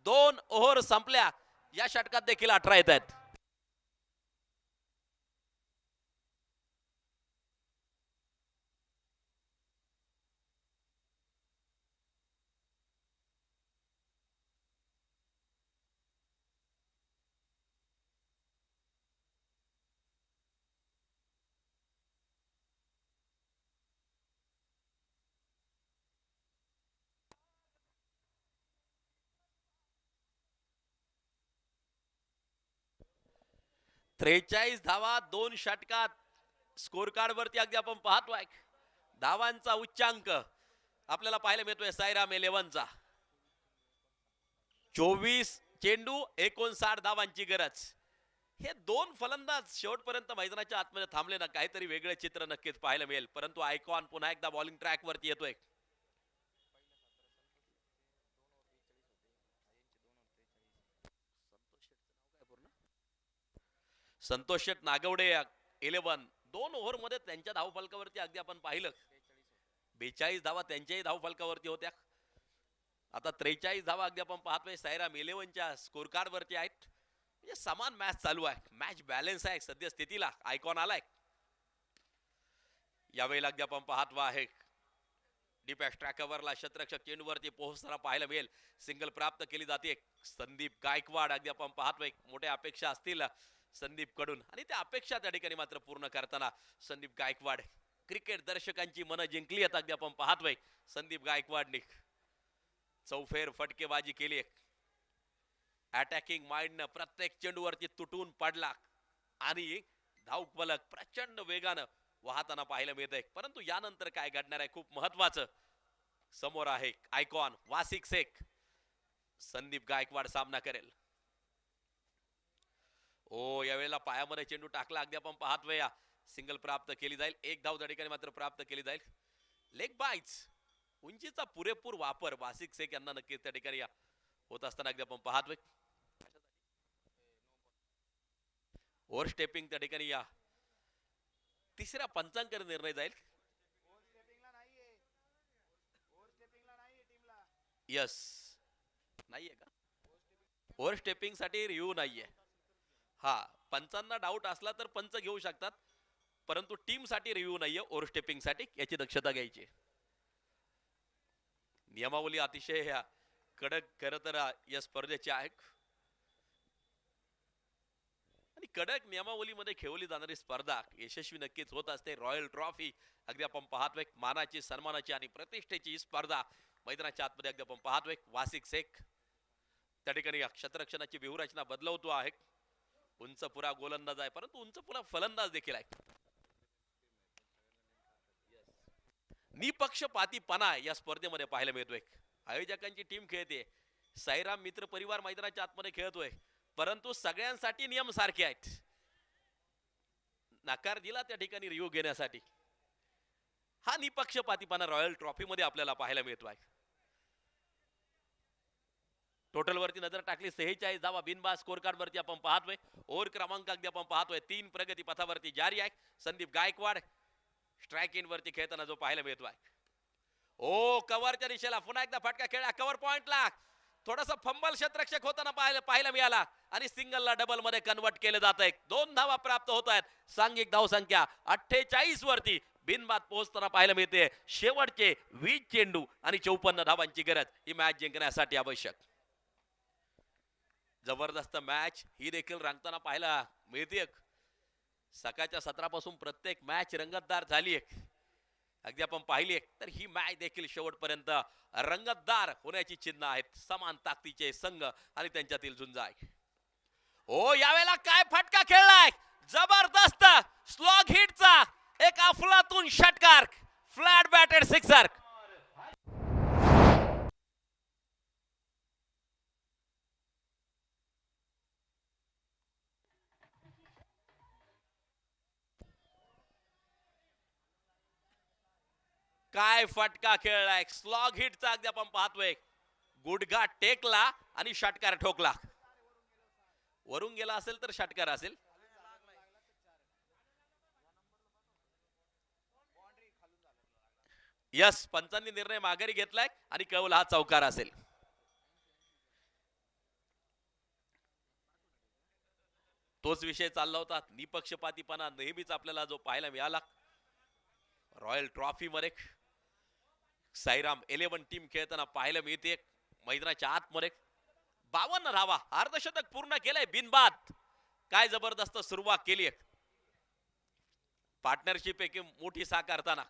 2 ओव्हर संपल्या. या षटकात देखील 18 येत आहेत. त्रेचाळीस धावा 2 षटकात स्कोर कार्ड वरती अगदी आपण पाहतोय. धावांचा उच्चांक आपल्याला पाहायला मिळतोय साईराम 11चा 24 चेंडू 59 धावांची गरज. हे दोन फलंदाज शेवटपर्यंत मैदानाच्या आतमध्ये थांबले ना, काहीतरी वेगळे चित्र नक्कीच पाहायला मिळेल. परंतु आयकॉन पुन्हा एकदा बॉलिंग ट्रॅक वरती येतोय. संतोष शेठ नागवडे 11 2 ओव्हर मध्ये त्यांच्या धावफलकावरती अगदी आपण पाहिलं 42 धावा त्यांच्याही धावफलकावरती होत्या. आता 43 धावा अगदी आपण पाहतोय साईराम 11च्या स्कोर कार्ड वरती आहेत. म्हणजे समान मॅच चालू आहे, मॅच बॅलन्स आहे सध्या स्थितीला. आयकॉन आलाय यावेळेला अगदी आपण पाहतो आहे डीप एक्स्ट्रा कव्हरला शतरक्षक चेंडूवरती पोहोचताना पाहायला मिळेल. सिंगल प्राप्त केली जाते. संदीप गायकवाड अगदी आपण पाहतोय मोठ्या अपेक्षा असतील संदीप कडून आणि त्या अपेक्षा त्या ठिकाणी मात्र पूर्ण करताना संदीप गायकवाड क्रिकेट दर्शकांची मन जिंकली आहेत. अगदी आपण पाहतोय संदीप गायकवाडने चौफेर फटकेबाजी केली. अटॅकिंग माइंडनं प्रत्येक चेंडूवरती तुटून पडला आणि धावफलक प्रचंड वेगानं वाहताना पाहायला मिळत आहे. परंतु यानंतर काय घडणार आहे खूप महत्वाचं समोर आहे. आयकॉन वासिक शेख संदीप गायकवाड सामना करेल. ओ यावेळेला पायामध्ये चेंडू टाकला. अगदी आपण पाहतोय सिंगल प्राप्त केली जाईल. एक धाव त्या ठिकाणी मात्र प्राप्त केली जाईल. लेग बाईट्स उंचीचा पुरेपूर वापर वासिक शेख यांना नक्कीच त्या ठिकाणी होत असताना अगदी आपण पाहतोय. ओव्हर स्टेपिंग त्या ठिकाणी तिसऱ्या पंचांक निर्णय जाईल. यस नाहीये का ओव्हर स्टेपिंग साठी रिव्ह्यू नाहीये. हा पंचांना डाऊट असला तर पंच घेऊ शकतात, परंतु टीम साठी रिव्ह्यू नाहीये ओव्हर स्टेपिंग साठी, याची दक्षता घ्यायची. नियमावली अतिशय कडक खरं तर या स्पर्धेची आहे आणि कडक नियमावलीमध्ये खेळवली जाणारी स्पर्धा यशस्वी नक्कीच होत असते. रॉयल ट्रॉफी अगदी आपण पाहतोय मानाची सन्मानाची आणि प्रतिष्ठेची स्पर्धा मैदानाच्या आतमध्ये अगदी आपण पाहतोय. वासिक शेख त्या ठिकाणी क्षेत्ररक्षणाची व्यूहरचना बदलवतो आहे. उंच पुरा गोलंदाज आहे, परंतु उंच पुरा फलंदाज देखील आहे. निपक्षपातीपणा या स्पर्धेमध्ये पाहायला मिळतोय. आयोजकांची टीम खेळते, साईराम मित्र परिवार मैदानाच्या आतमध्ये खेळतोय, परंतु सगळ्यांसाठी नियम सारखे आहेत. नकार दिला त्या ठिकाणी रिव्ह्यू घेण्यासाठी. हा निपक्षपातीपणा रॉयल ट्रॉफी मध्ये आपल्याला पाहायला मिळतो आहे. टोटल वरती नजर टाकली 46 धावा बिनबाद स्कोर कार्ड वरती आपण पाहतोय. ओव्हर क्रमांक अगदी आपण पाहतोय 3 प्रगती पथावरती जारी आहे. संदीप गायकवाड स्ट्राइक इन वरती खेळताना जो पाहायला मिळतो आहे. ओ कव्हरच्या दिशेला पुन्हा एकदा फटका खेळला कव्हर पॉइंटला. थोडासा फंबल क्षेत्ररक्षक होताना पाहायला मिळाला आणि सिंगलला डबल मध्ये कन्वर्ट केले जात आहे. 2 धावा प्राप्त होत आहेत. सांघिक धाव संख्या 48 वरती बिनबाद पोहोचताना पाहायला मिळते. शेवटचे 20 चेंडू आणि 54 धावांची गरज ही मॅच जिंकण्यासाठी आवश्यक. जबरदस्त मॅच ही देखील रंगताना पाहायला मिळते. सकाळच्या सत्रापासून प्रत्येक मॅच रंगतदार झाली आहे. अगदी आपण पाहिली तर ही मॅच देखील शेवटपर्यंत रंगतदार होण्याची चिन्ह आहेत. समान ताकदीचे संघ आणि त्यांच्यातील झुंज आहे. ओ यावेळेला काय फटका खेळलाय, जबरदस्त स्लॉग हिटचा एक अफलातून षटकार, फ्लॅट बॅटेड सिक्सर. काय फटका खेळलाय, स्लॉग हिटचा अगदी आपण पाहतोय. गुडघा टेकला आणि षटकार ठोकला. वरून गेला असेल तर षटकार असेल. यस पंचांनी निर्णय माघारी घेतलाय आणि केवळ हा चौकार असेल. तोच विषय चालला होता. निपक्षपातीपणा नेहमीच आपल्याला जो पाहायला मिळाला रॉयल ट्रॉफी मध्ये. साईराम 11 टीम खेळताना पाहायला मिळते. मैदानाच्या आतमध्ये 52 धावा अर्धशतक पूर्ण केलंय बिनबाद. काय जबरदस्त सुरुवात केली आहे पार्टनरशिप एक मोठी साकारताना.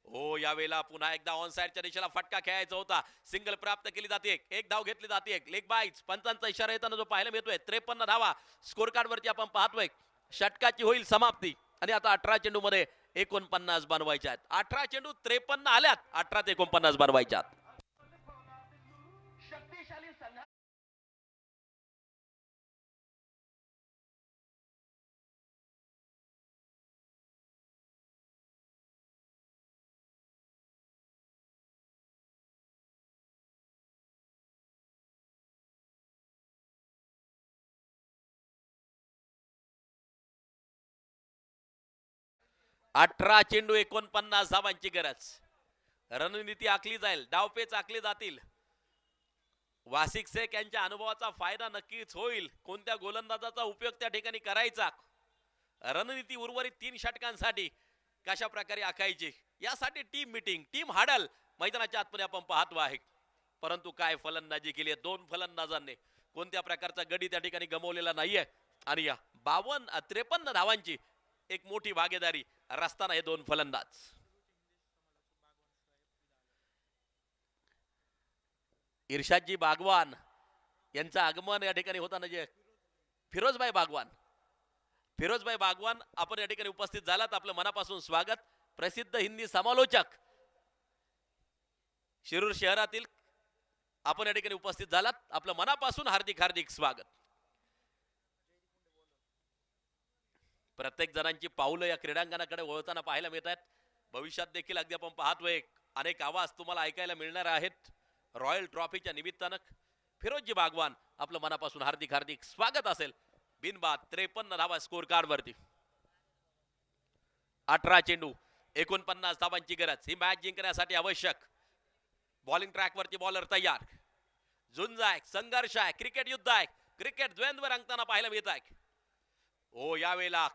हो यावेळेला पुन्हा एकदा ऑन साइडच्या दिशेला फटका खेळायचा होता. सिंगल प्राप्त केली जाते, एक धाव घेतली जाते. लेग बाईट्स पंचांचा इशारा येताना जो पाहायला मिळतोय. 53 धावा स्कोर कार्ड वरती आपण पाहतोय. षटकाची होईल समाप्ती आणि आता 18 चेंडू मध्ये 49 बनवायच्या आहेत. 18 चेंडू 53 आल्यात, 18 ते 49 बनवायच्यात. 18 चेंडू 49 धावांची गरज. रणनीती आखली जाईल, डावपेच आखले जातील. वासिक शेख यांच्या अनुभवाचा फायदा नक्कीच होईल. कोणत्या गोलंदाजाचा उपयोग त्या ठिकाणी करायचा, रणनीती उर्वरित 3 षटकांसाठी कशा प्रकारे आखायची, यासाठी टीम मीटिंग, टीम हाडल मैदानाच्या आतमध्ये आपण पाहतो आहे. परंतु काय फलंदाजी केली आहे 2 फलंदाजांनी, कोणत्या प्रकारचा गडी त्या ठिकाणी गमावलेला नाहीये. आणि या 53 धावांची एक मोठी भागीदारी रस्ताना हे 2 फलंदाज. इर्शादजी बागवान यांचं आगमन या ठिकाणी होताना जे फिरोजभाई बागवान आपण या ठिकाणी उपस्थित झालात, आपलं मनापासून स्वागत. प्रसिद्ध हिंदी समालोचक शिरूर शहरातील आपण या ठिकाणी उपस्थित झालात, आपलं मनापासून हार्दिक हार्दिक स्वागत. प्रत्येक जणांची पाऊलं या क्रीडांगणाकडे वळताना पाहायला मिळत आहेत. भविष्यात देखील अगदी आपण पाहतोय अनेक आवाज तुम्हाला ऐकायला मिळणार आहेत. रॉयल ट्रॉफीच्या निमित्तानं फिरोजजी बागवान आपलं मनापासून हार्दिक हार्दिक स्वागत असेल. बिनबाद 53 धावा स्कोर कार्ड वरती. 18 चेंडू 49 धावांची गरज. ही मॅच जिंकण्यासाठी आवश्यक. बॉलिंग ट्रॅक वरती बॉलर तयार. झुंज आहे, संघर्ष आहे, क्रिकेट युद्ध आहे, क्रिकेट द्वंद्व रंगताना पाहायला मिळत आहे. ओ यावेळेला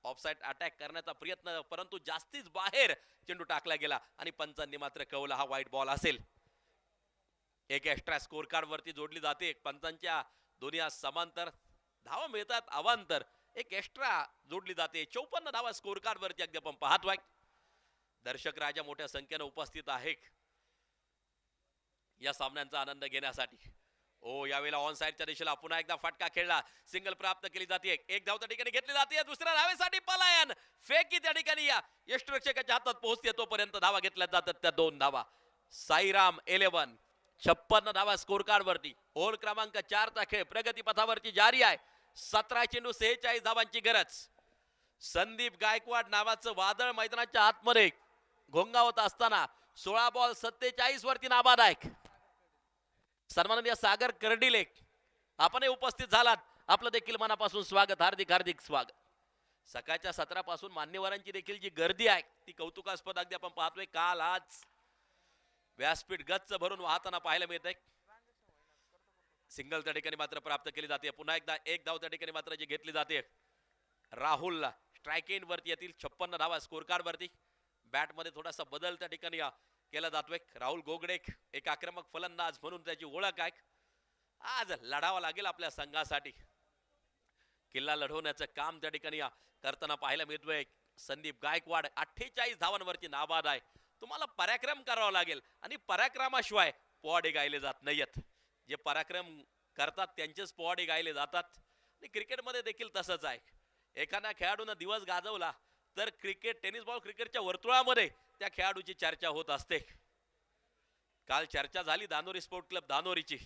ऑफसाइड अटॅक करण्याचा प्रयत्न, परंतु जास्तीच बाहेर चेंडू टाकला गेला आणि पंचांनी मात्र कवला हा व्हाईट बॉल असेल. एक एक्स्ट्रा स्कोर कार्ड वरती जोडली जाते. पंचांच्या दोन्ही समांतर धावा मिळतात, अवांतर एक एक्स्ट्रा जोडली जाते. 54 धावा स्कोर कार्ड वरती अगदी आपण पाहतोय. दर्शक राजा मोठ्या संख्येने उपस्थित आहे या सामन्यांचा आनंद घेण्यासाठी. ओ यावेळेला ऑन साइडच्या दिशेला पुन्हा एकदा फटका खेळला, सिंगल प्राप्त केली जाते. एक धाव त्या ठिकाणी घेतली जाते. दुसऱ्या धावेसाठी पलायन, फेकी त्या ठिकाणी या यष्टिरक्षकाच्या हातात पोहोचते. तोपर्यंत धावा घेतल्या जातात त्या 2 धावा. साईराम 11 56 धावा स्कोर कार्ड वरती. ओव्हर क्रमांक 4 चा खेळ प्रगती पथावरती जारी आहे. 17 चेंडू 46 धावांची गरज. संदीप गायकवाड नावाचं वादळ मैदानाच्या आतमध्ये घोंगावत असताना 16 बॉल 47 वरती नाबाद आहे. सन्माननीय सागर कर्डिले आपण उपस्थित झालात, आपलं देखील मनापासून स्वागत, हार्दिक हार्दिक स्वागत. सकाळच्या सत्रापासून मान्यवरांची देखील जी गर्दी आहे ती कौतुकास्पद अगदी आपण पाहतोय. काल आज व्यासपीठ गच्च भरून वाहताना पाहायला मिळत आहे. सिंगल त्या ठिकाणी मात्र प्राप्त केली जाते. पुन्हा एकदा एक धाव त्या ठिकाणी मात्र जी घेतली जाते. राहुल स्ट्राइक एंड वरती येतील. 56 धावा स्कोर कार्ड वरती. बॅट मध्ये थोडासा बदल त्या ठिकाणी केला जातोय. राहुल गोगडे एक आक्रमक फलंदाज म्हणून त्याची ओळख आहे. आज लढावा लागेल आपल्या संघासाठी. किल्ला लढवण्याचं काम त्या ठिकाणी करताना पाहायला मिळतोय. संदीप गायकवाड 48 धावांवरती नाबाद आहे. तुम्हाला पराक्रम करावा लागेल आणि पराक्रमाशिवाय पोवाडे गायले जात नाहीयेत. जे पराक्रम करतात त्यांचेच पोवाडे गायले जातात. आणि क्रिकेटमध्ये देखील तसंच आहे. एखाद्या खेळाडूने दिवस गाजवला तर क्रिकेट, टेनिस बॉल क्रिकेटच्या वर्तुळामध्ये त्या खेळाडूची चर्चा होत असते. काल चर्चा झाली धानोरी स्पोर्ट क्लब धानोरीची.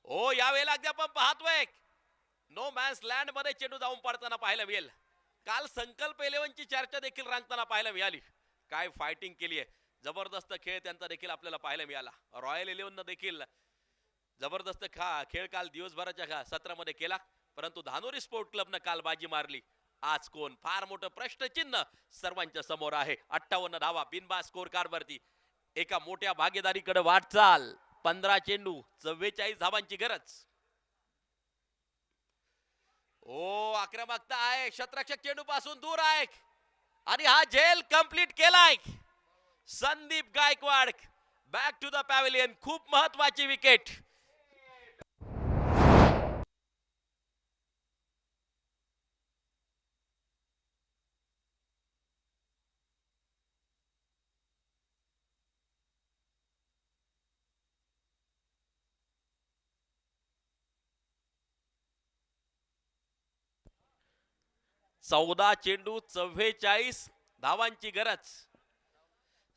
ओ यावेळेला अगदी आपण पाहतोय नो मॅन्स लँड मध्ये चेंडू जाऊन पडताना पाहायला मिळेल. काल संकल्प 11 ची चर्चा देखील रंगताना पाहायला मिळाली. काय फायटिंग केली आहे, जबरदस्त खेळ त्यांचा देखील आपल्याला पाहायला मिळाला. रॉयल 11 देखील जबरदस्त खेळ काल दिवसभराच्या सत्रामध्ये केला. परंतु धानोरी स्पोर्ट क्लबनं काल बाजी मारली. आज कोण, फार मोठं प्रश्नचिन्ह सर्वांच्या समोर आहे. 58 धावा बिनबाद स्कोर कार्ड वरती. एका मोठ्या भागीदारीकडे वाटचाल. 15 चेंडू 44 धावांची गरज. ओ आक्रमकता आहे, शतरक्षक चेंडू पासून दूर आहे आणि हा झेल कंप्लीट केलाय. Sandeep Gaikwad back to the pavilion. खूप महत्वाची विकेट. 14 चेंडू 44 धावांची गरज.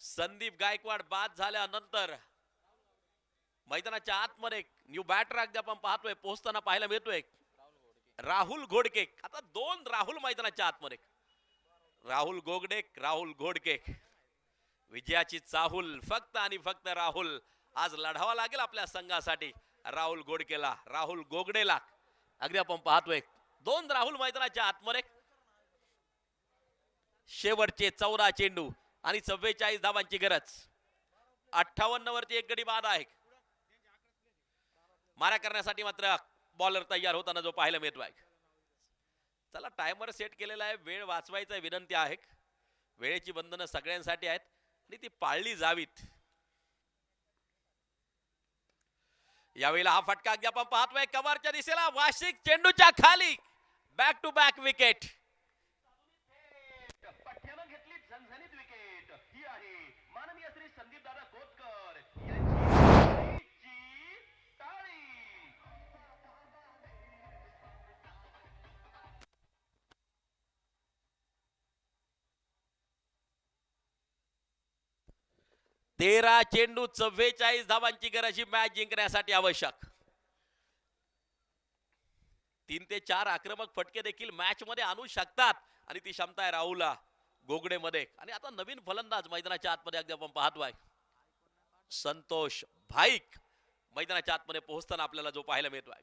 संदीप गायकवाड बाद झाल्यानंतर मैदानाच्या आतमध्ये न्यू बॅटर अगदी आपण पाहतोय पोहोचताना पाहायला मिळतोय राहुल घोडके. आता 2 राहुल मैदानाच्या आतमध्ये. राहुल घोडके विजयाची चाहूल फक्त आणि फक्त राहुल. आज लढावा लागेल आपल्या संघासाठी राहुल घोडकेला, राहुल गोगडेला. अगदी आपण पाहतोय 2 राहुल मैदानाच्या आतमध्ये. शेवटचे 14 चेंडू आणि 44 धावांची गरज. 58 वरती एक गडी बाद आहे. मारा करण्यासाठी मात्र बॉलर तयार होताना जो पाहायला मिळतोय. चला टायमर सेट केलेला आहे, वेळ वाचवायचा विनंती आहे. वेळेची बंधनं सगळ्यांसाठी आहेत आणि ती पाळली जावीत. यावेळेला हा फटका अगदी आपण पाहतोय कव्हरच्या दिशेला. वार्षिक चेंडूच्या खाली बॅक टू बॅक विकेट. घेतली झणझणीत विकेट. ही आहे माननीय श्री संदीप दादा कोतकर यांची टाळी. 13 चेंडू 44 धावांची गरज ही मॅच जिंकण्यासाठी आवश्यक. 3 ते 4 आक्रमक फटके देखील मॅच मध्ये आणू शकतात आणि ती क्षमता आहे राहुल गोगडे मध्ये. आणि आता नवीन फलंदाज मैदानाच्या आतमध्ये अगदी आपण पाहतोय संतोष भाईक मैदानाच्या आतमध्ये पोहोचताना आपल्याला जो पाहायला मिळतोय.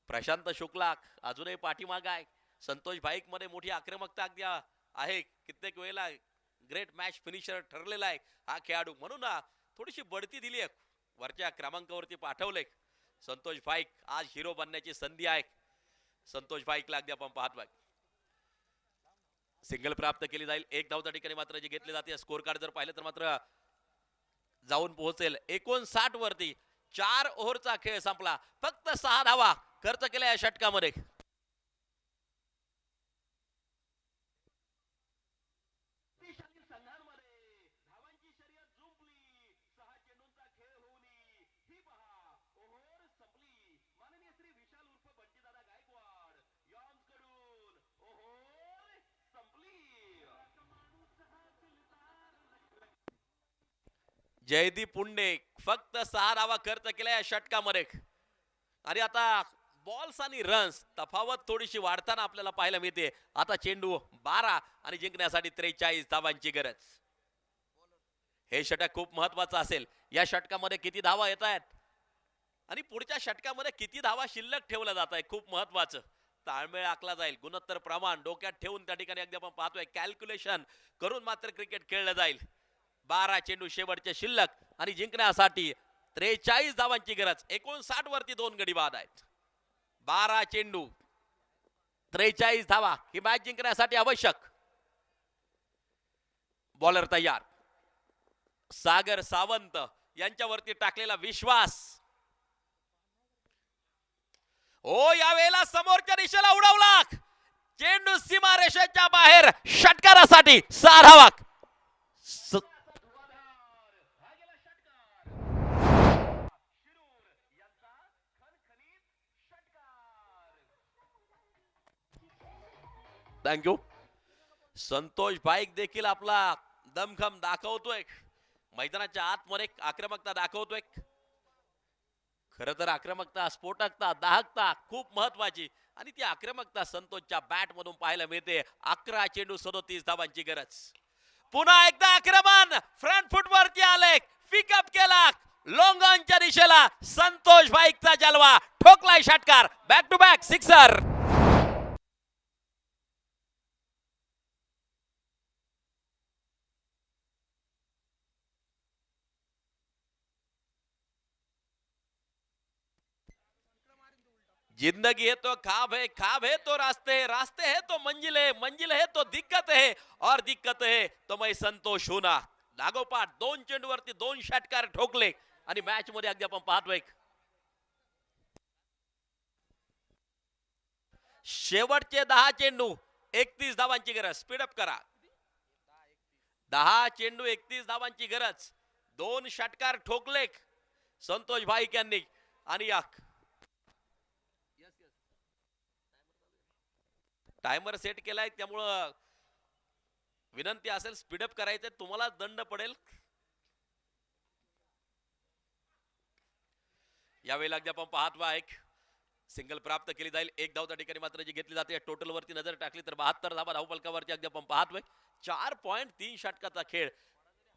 प्रशांत शुक्ला अजूनही पाठीमागे आहे. संतोष भाईक मध्ये मोठी आक्रमकता अगदी आहे. कित्येक वेळेला ग्रेट मॅच फिनिशर ठरलेला आहे हा खेळाडू. म्हणून थोडीशी बढती दिली आहे, वरच्या क्रमांकावरती पाठवले. संतोष भाईक आज हिरो बनण्याची संधी आहे. संतोष भाईकला अगदी आपण पाहतोय. सिंगल प्राप्त केली जाईल. 1 धाव त्या ठिकाणी मात्र जी घेतली जाते. स्कोर कार्ड जर पाहिलं तर मात्र जाऊन पोहोचेल 59 वरती. 4 ओव्हरचा खेळ संपला. फक्त 6 धावा खर्च केल्या या षटकामध्ये. संघांमध्ये धावांची शर्यत जुंपली. 6 चेंडूंचा खेळ होऊन ही पहा ओव्हर संपली. माननीय श्री विशाल उर्फ बंटीदादा गायकवाड यांकडून ओव्हर संपली. जयदीप पुंडे फक्त 6 धावा खर्च केल्या या षटकामध्ये. आणि आता बॉल्स आणि रन्स तफावत थोडीशी वाढताना आपल्याला पाहायला मिळते. आता चेंडू 12 आणि जिंकण्यासाठी 43 धावांची गरज. हे षटक खूप महत्वाचं असेल. या षटकामध्ये किती धावा येत आहेत आणि पुढच्या षटकामध्ये किती धावा शिल्लक ठेवल्या जात आहे खूप महत्वाचं. ताळमेळ आखला जाईल. गुणोत्तर प्रमाण डोक्यात ठेवून त्या ठिकाणी अगदी आपण पाहतोय कॅल्क्युलेशन करून मात्र क्रिकेट खेळलं जाईल. 12 चेंडू शेवटचे शिल्लक आणि जिंकण्यासाठी 43 धावांची गरज. 59 वरती 2 गडी बाद आहेत. 12 चेंडू 43 धावा ही मॅच जिंकण्यासाठी आवश्यक. बॉलर तयार. सागर सावंत यांच्यावरती टाकलेला विश्वास. ओ यावेळेला समोरच्या दिशेला उडवला. चेंडू सीमारेषेच्या बाहेर. षटकारासाठी 6 धावा. थँक्यू. संतोष भाईक देखील आपला दमखम दाखवतोय. मैदानाच्या आतमध्ये आक्रमकता दाखवतोय. खर तर आक्रमकता, स्फोटकता, दाहकता खूप महत्वाची आणि ती आक्रमकता संतोषच्या बॅट मधून पाहायला मिळते. 11 चेंडू 37 धावांची गरज. पुन्हा एकदा आक्रमण फ्रंट फुट वरती आले. पिकअप केला लॉंग ऑनच्या दिशेला. संतोष भाईकचा जलवा. ठोकलाय षटकार. Back to back sixer. जिंदगी है तो ख्वाब है तो रास्ते है, रास्ते है तो मंजिल है तो दिक्कत है, और दिक्कत है तो मैं संतोष हूं ना. लागोपाठ 2 चेंडूवरती 2 षटकार ठोकले आणि मॅच मध्ये अगदी आपण पाहतोय शेवटचे 10 चेंडू 31 धावांची गरज. स्पीडअप करा. 10 चेंडू 31 धावांची गरज. 2 षटकार ठोकले संतोष भाईक यांनी आणि टायमर सेट केलाय त्यामुळं विनंती असेल स्पीडअप करायचंय, तुम्हाला दंड पडेल. यावेळेला अगदी आपण पाहतो आहे सिंगल प्राप्त केली जाईल. एक धाव त्या ठिकाणी मात्र जी घेतली जाते. टोटल वरती नजर टाकली तर 72 धावा धावफलकावरती अगदी आपण पाहतोय. 4.3 षटकाचा खेळ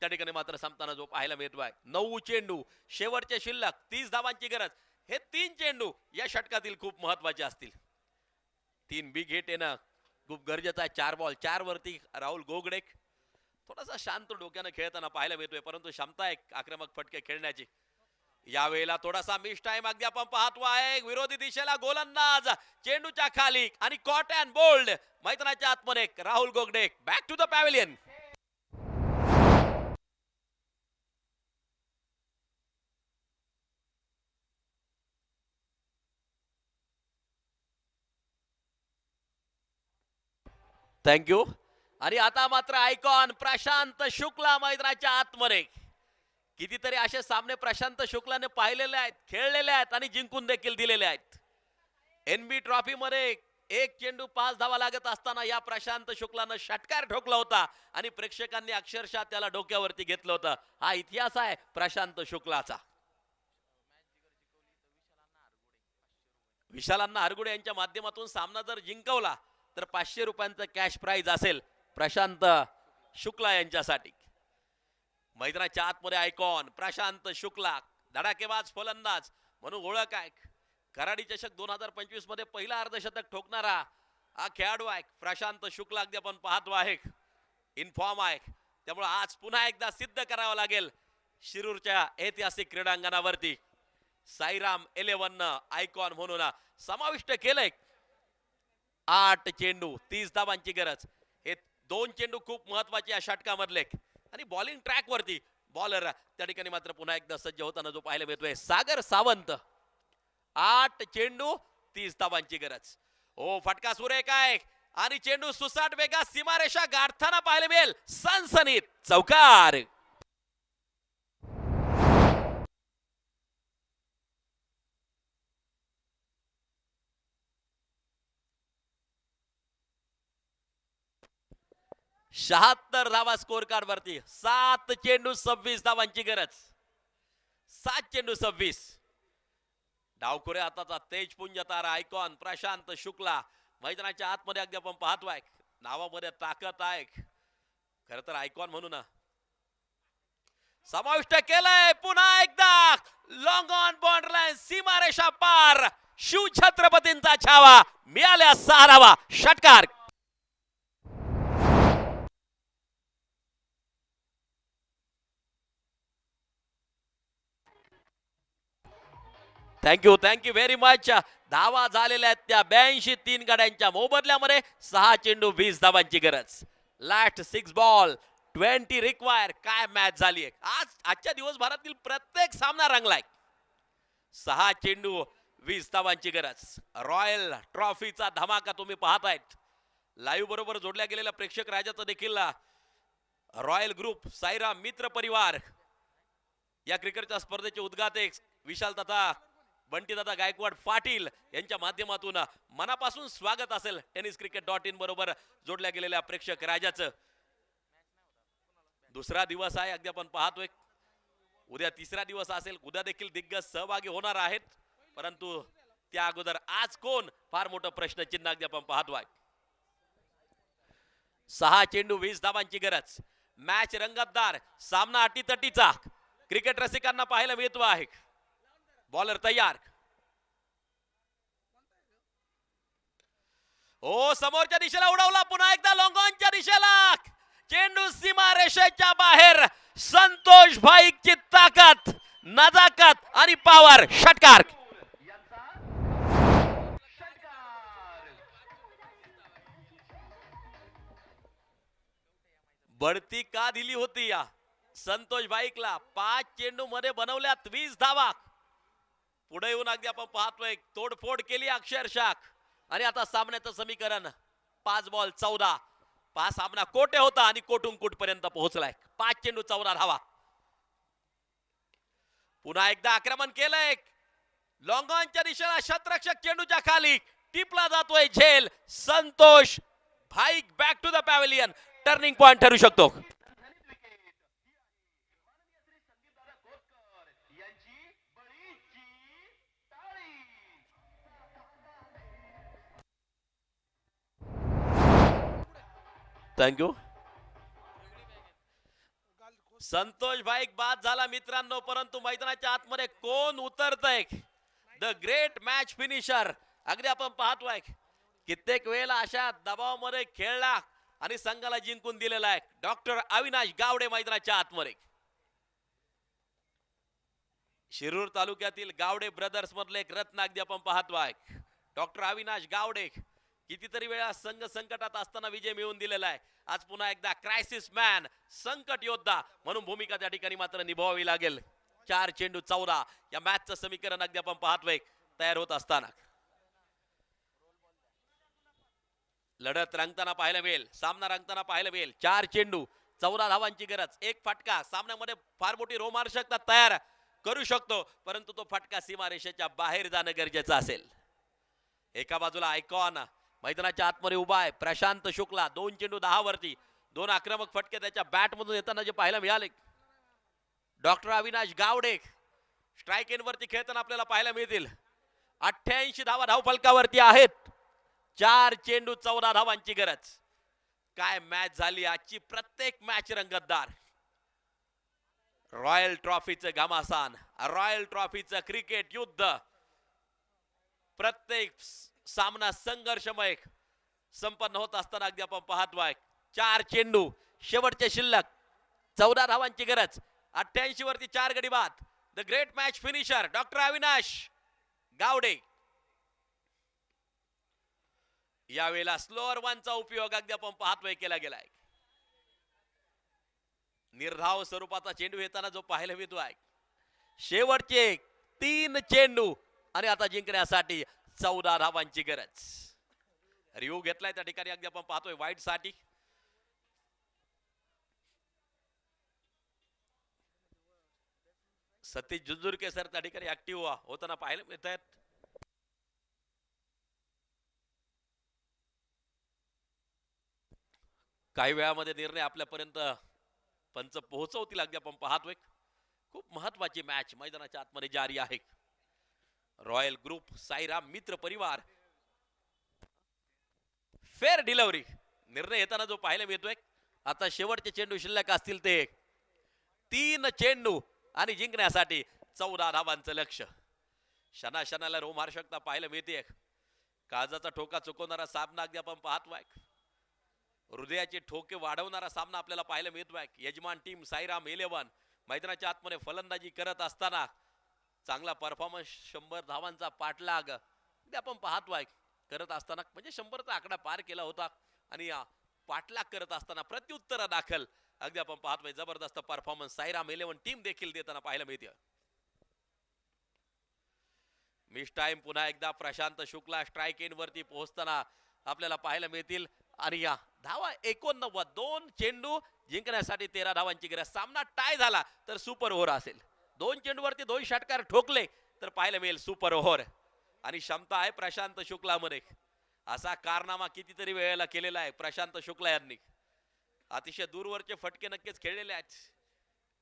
त्या ठिकाणी मात्र संपताना जो पाहायला मिळतोय. 9 चेंडू, शेवटचे शिल्लक 30 धावांची गरज. हे 3 चेंडू या षटकातील खूप महत्वाचे असतील. 3 बिग हिट येणं खूप गरजेचं आहे. 4 बॉल 4 वरती राहुल गोगडे थोडासा शांत डोक्यानं खेळताना पाहायला मिळतोय, परंतु क्षमता आहे आक्रमक फटके खेळण्याची. यावेळेला थोडासा मिस टाइम अगदी आपण पाहतो आहे. विरोधी दिशेला गोलंदाज चेंडूच्या खाली आणि कॉट अँड बोल्ड मैदानाच्या आतमध्ये Rahul Gogade back to the pavilion. Thank you. आणि आता मात्र आयकॉन प्रशांत शुक्ला मैदानाच्या आतमध्ये. कितीतरी असे सामने प्रशांत शुक्लाने पाहिलेले आहेत, खेळलेले आहेत आणि जिंकून देखील दिलेले आहेत. एनबी ट्रॉफी मध्ये 1 चेंडू 5 धावा लागत असताना या प्रशांत शुक्लानं षटकार ठोकला होता आणि प्रेक्षकांनी अक्षरशः त्याला डोक्यावरती घेतलं होतं. हा इतिहास आहे प्रशांत शुक्लाचा. विशालांना आरगुडे यांच्या माध्यमातून सामना जर जिंकवला तर 500 रुपयांचं कॅश प्राइज असेल प्रशांत शुक्ला यांच्यासाठी. मैदानाच्या आतमध्ये आयकॉन प्रशांत शुक्ला धडाकेबाज फलंदाज म्हणून ओळख आहे. कराडी चषक 2025 मध्ये पहिला अर्धशतक ठोकणारा हा खेळाडू आहे प्रशांत शुक्ला. अगदी आपण पाहतो आहे इन्फॉर्म आहे, त्यामुळे आज पुन्हा एकदा सिद्ध करावं लागेल शिरूरच्या ऐतिहासिक क्रीडांगणावरती. साईराम 11 आयकॉन म्हणून समाविष्ट केलंय. 8 चेंडू 30 धावांची गरज. हे 2 चेंडू खूप महत्वाचे या षटकामधले. आणि बॉलिंग ट्रॅक वरती बॉलर त्या ठिकाणी मात्र पुन्हा एकदा सज्ज होताना जो पाहायला मिळतोय सागर सावंत. 8 चेंडू 30 धावांची गरज. ओ फटका सुरेख आहे आणि चेंडू सुसाट वेगा सीमारेषा गाठताना पाहायला मिळेल. सनसनीत चौकार. शहात्तर धावा स्कोर कार्ड वरती. 7 चेंडू 26 धावांची गरज. 7 चेंडू 26. डावखुरे हाताचा तेजपुंज तारा आयकॉन प्रशांत शुक्ला मैदानाच्या आतमध्ये अगदी आपण पाहतोय. नावामध्ये ताकद आहे. खर तर आयकॉन म्हणून समाविष्ट केलंय. पुन्हा एकदा लॉंग ऑन बॉर्डर लाईन सीमारेषा पार. शिव छत्रपतींचा छावा. मिळाल्या 6 धावा. षटकार. Thank you very much. धावा झालेल्या आहेत त्या 82 3 गाड्यांच्या मोबदल्यामध्ये. 6 चेंडू 20 धावांची गरज. Last 6 ball 20 require. काय मॅच झाली आहे आज. आजच्या दिवसभरातील प्रत्येक सामना रंगलाय. 6 चेंडू 20 धावांची गरज. रॉयल ट्रॉफीचा धमाका तुम्ही पाहतायत. लाईव्ह बरोबर जोडल्या गेलेल्या प्रेक्षक राजाचं देखील रॉयल ग्रुप साईराम मित्र परिवार या क्रिकेटच्या स्पर्धेचे उद्घाटक विशाल तथा बंटी दादा गायकवाड पाटील यांच्या माध्यमातून मनापासून स्वागत असेल tenniscricket.in बरोबर जोडल्या गेलेल्या प्रेक्षक राजाचं. दुसरा दिवस आहे अगदी आपण पाहतोय. उद्या तिसरा दिवस असेल. उद्या देखील दिग्गज सहभागी होणार आहेत, परंतु त्या अगोदर आज कोण फार मोठं प्रश्नचिन्ह अगदी आपण पाहतोय. 6 चेंडू 20 धावांची गरज. मॅच रंगतदार. सामना अटीतटीचा क्रिकेट रसिकांना पाहायला मिळतो आहे. बॉलर तयार. ओ समोरच्या दिशेला उडवला. पुन्हा एकदा लॉंग ऑनच्या दिशेला. चेंडू सीमा रेषेच्या बाहेर. संतोष भाईची ताकद, नजाकत आणि पॉवर. षटकार. बढती का दिली होती या संतोष भाईकला. 5 चेंडू मध्ये बनवल्यात 20 धावा. पुढे येऊन अगदी आपण पाहतोय तोडफोड केली अक्षरशः. आणि आता सामन्याचं समीकरण 5 बॉल 14. 5 सामना कोटे होता आणि कोटून कुठपर्यंत पोहोचलाय. 5 चेंडू 14 धावा. पुन्हा एकदा आक्रमण केलंय. लॉंग ऑनच्या दिशेला. शतरक्षक चेंडूच्या खाली. टिपला जातोय झेल. Santosh Bhaik back to the pavilion. Turning point ठरू शकतो. झालीच विकेट. माननीय श्री संदीपदादा कोतकर यांची बळीची टाळी. थँक्यू. संतोष भाईक बाद झाला मित्रांनो, परंतु मैदानाच्या आतमध्ये कोण उतरतय? The great match finisher. अगदी आपण पाहतोय कित्येक वेळेला अशा दबावामध्ये खेळला आणि संघाला जिंकून दिलेला आहे. डॉक्टर अविनाश गावडे मैदानाच्या आतमध्ये. शिरूर तालुक्यातील गावडे ब्रदर्स मधले एक रत्न अगदी आपण पाहतोय. डॉक्टर अविनाश गावडे कितीतरी वेळा संघ संकटात असताना विजय मिळवून दिलेला आहे. आज पुन्हा एकदा क्रायसिस मॅन, संकट योद्धा म्हणून भूमिका त्या ठिकाणी मात्र निभावावी लागेल. 4 चेंडू 14 या मॅचचं समीकरण अगदी आपण पाहतोय तयार होत असताना. लढत रंगताना पाहायला मिळेल, सामना रंगताना पाहायला मिळेल. 4 चेंडू 14 धावांची गरज. एक फटका सामन्यामध्ये फार मोठी रोमांचकता तयार करू शकतो, परंतु तो फटका सीमारेषेच्या बाहेर जाणं गरजेचं असेल. एका बाजूला आयकॉन मैदानाच्या आतमध्ये उभा आहे. प्रशांत शुक्ला 2 चेंडू 10 वरती. 2 आक्रमक फटके त्याच्या बॅट मधून येताना जे पाहायला मिळाले. Doctor Avinash Gawade strike end वरती खेळताना आपल्याला पाहायला मिळतील. 88 धावा धावफलकावरती आहेत. 4 चेंडू 14 धावांची गरज. काय मॅच झाली आजची. प्रत्येक मॅच रंगतदार. रॉयल ट्रॉफीचं घमासान, रॉयल ट्रॉफीचं क्रिकेट युद्ध. प्रत्येक सामना संघर्षमय संपन्न होत असताना अगदी आपण पाहतोय. 4 चेंडू शेवटचे शिल्लक 14 धावांची गरज. 88 वरती 4 गडी बाद. The great match finisher doctor Avinash Gawade. यावेळेला स्लोअर वनचा उपयोग अगदी आपण पाहतोय केला गेलाय. निर्धाव स्वरूपाचा चेंडू येताना जो पाहायला मिळतोय. शेवटचे 3 चेंडू आणि आता जिंकण्यासाठी 14 धावांची गरज. रिव्ह्यू घेतलाय त्या ठिकाणी अगदी आपण पाहतोय वाईट साठी. सतीश जुंजुरके सर त्या ठिकाणी ऍक्टिव्ह होताना पाहायला मिळत आहेत. काही वेळामध्ये निर्णय आपल्यापर्यंत पंच पोहोचवतील अगदी आपण पाहतोय. खूप महत्वाची मॅच मैदानाच्या आतमध्ये जारी आहे. रॉयल ग्रुप, साईराम मित्र परिवार, फेअर डिलिव्हरी. निर्णय येताना जो पाहायला मिळतोय. आता शेवटचे चेंडू शिल्लक असतील ते 3 चेंडू आणि जिंकण्यासाठी 14 धावांचं लक्ष. क्षणाला रोमहर्षकता पाहायला मिळते. काळजाचा ठोका चुकवणारा सामना अगदी आपण पाहतोय. हृदयाचे ठोके वाढवणारा सामना आपल्याला पाहायला मिळतोय. यजमान टीम साईराम 11 मैदानाच्या आतमध्ये फलंदाजी करत असताना चांगला परफॉर्मन्स, 100 धावांचा पाठलाग आपण पाहतोय करत असताना. म्हणजे 100चा आकडा पार केला होता आणि पाठलाग करत असताना प्रत्युत्तर दाखल अगदी आपण पाहतोय. जबरदस्त परफॉर्मन्स साईराम 11 टीम देखील देताना पाहायला मिळते. मिस टाइम पुन्हा एकदा प्रशांत शुक्ला स्ट्राईक एंड वरती पोहोचताना आपल्याला पाहायला मिळतील. आणि या धावा 89. 2 चेंडू जिंकण्यासाठी 13 धावांची गरज. सामना टाय झाला तर सुपर ओव्हर असेल. 2 चेंडूवरती 2 षटकार ठोकले तर पाहायला मिळेल सुपर ओव्हर. आणि क्षमता आहे प्रशांत शुक्ला मध्ये. असा कारनामा कितीतरी वेळेला केलेला आहे प्रशांत शुक्ला यांनी. अतिशय दूरवरचे फटके नक्कीच खेळलेले आहेत.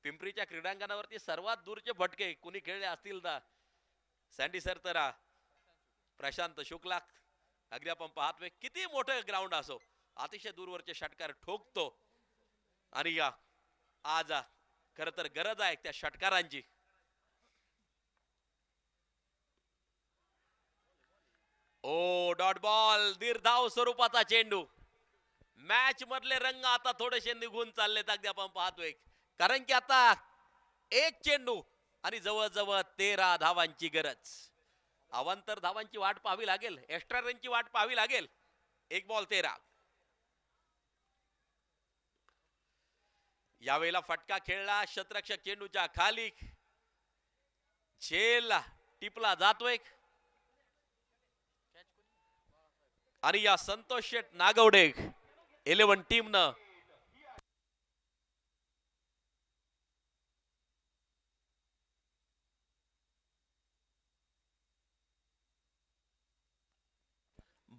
पिंपरीच्या क्रीडांगणावरती सर्वात दूरचे फटके कुणी खेळले असतील तर सँडी सर तर प्रशांत शुक्ला. अगदी आपण पाहतोय किती मोठं ग्राउंड असो अतिशय दूरवरचे षटकार ठोकतो. आणि या आज खर तर गरज आहे त्या षटकारांची. O dot ball. निर्धाव स्वरूपाचा चेंडू. मॅच मधले रंग आता थोडेसे निघून चाललेत अगदी आपण पाहतोय. कारण की आता 1 चेंडू आणि जवळजवळ 13 धावांची गरज. अवांतर धावांची वाट पाहावी लागेल. एक्स्ट्रा रनची वाट पाहावी लागेल. 1 बॉल 13. यावेळेला फटका खेळला शतरक्षक चेंडूच्या खाली. झेल टिपला जातोय आणि या संतोष शेठ नागवडे 11 टीमनं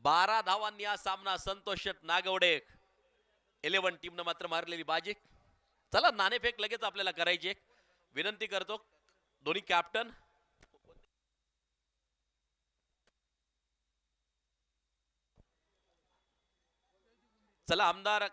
12 धावांनी हा सामना संतोष नागवडे 11 टीमनं मात्र मारलेली बाजी. चला नाणेफेक लगेच आपल्याला करायची आहे. विनंती करतो दोन्ही कॅप्टन चला आमदार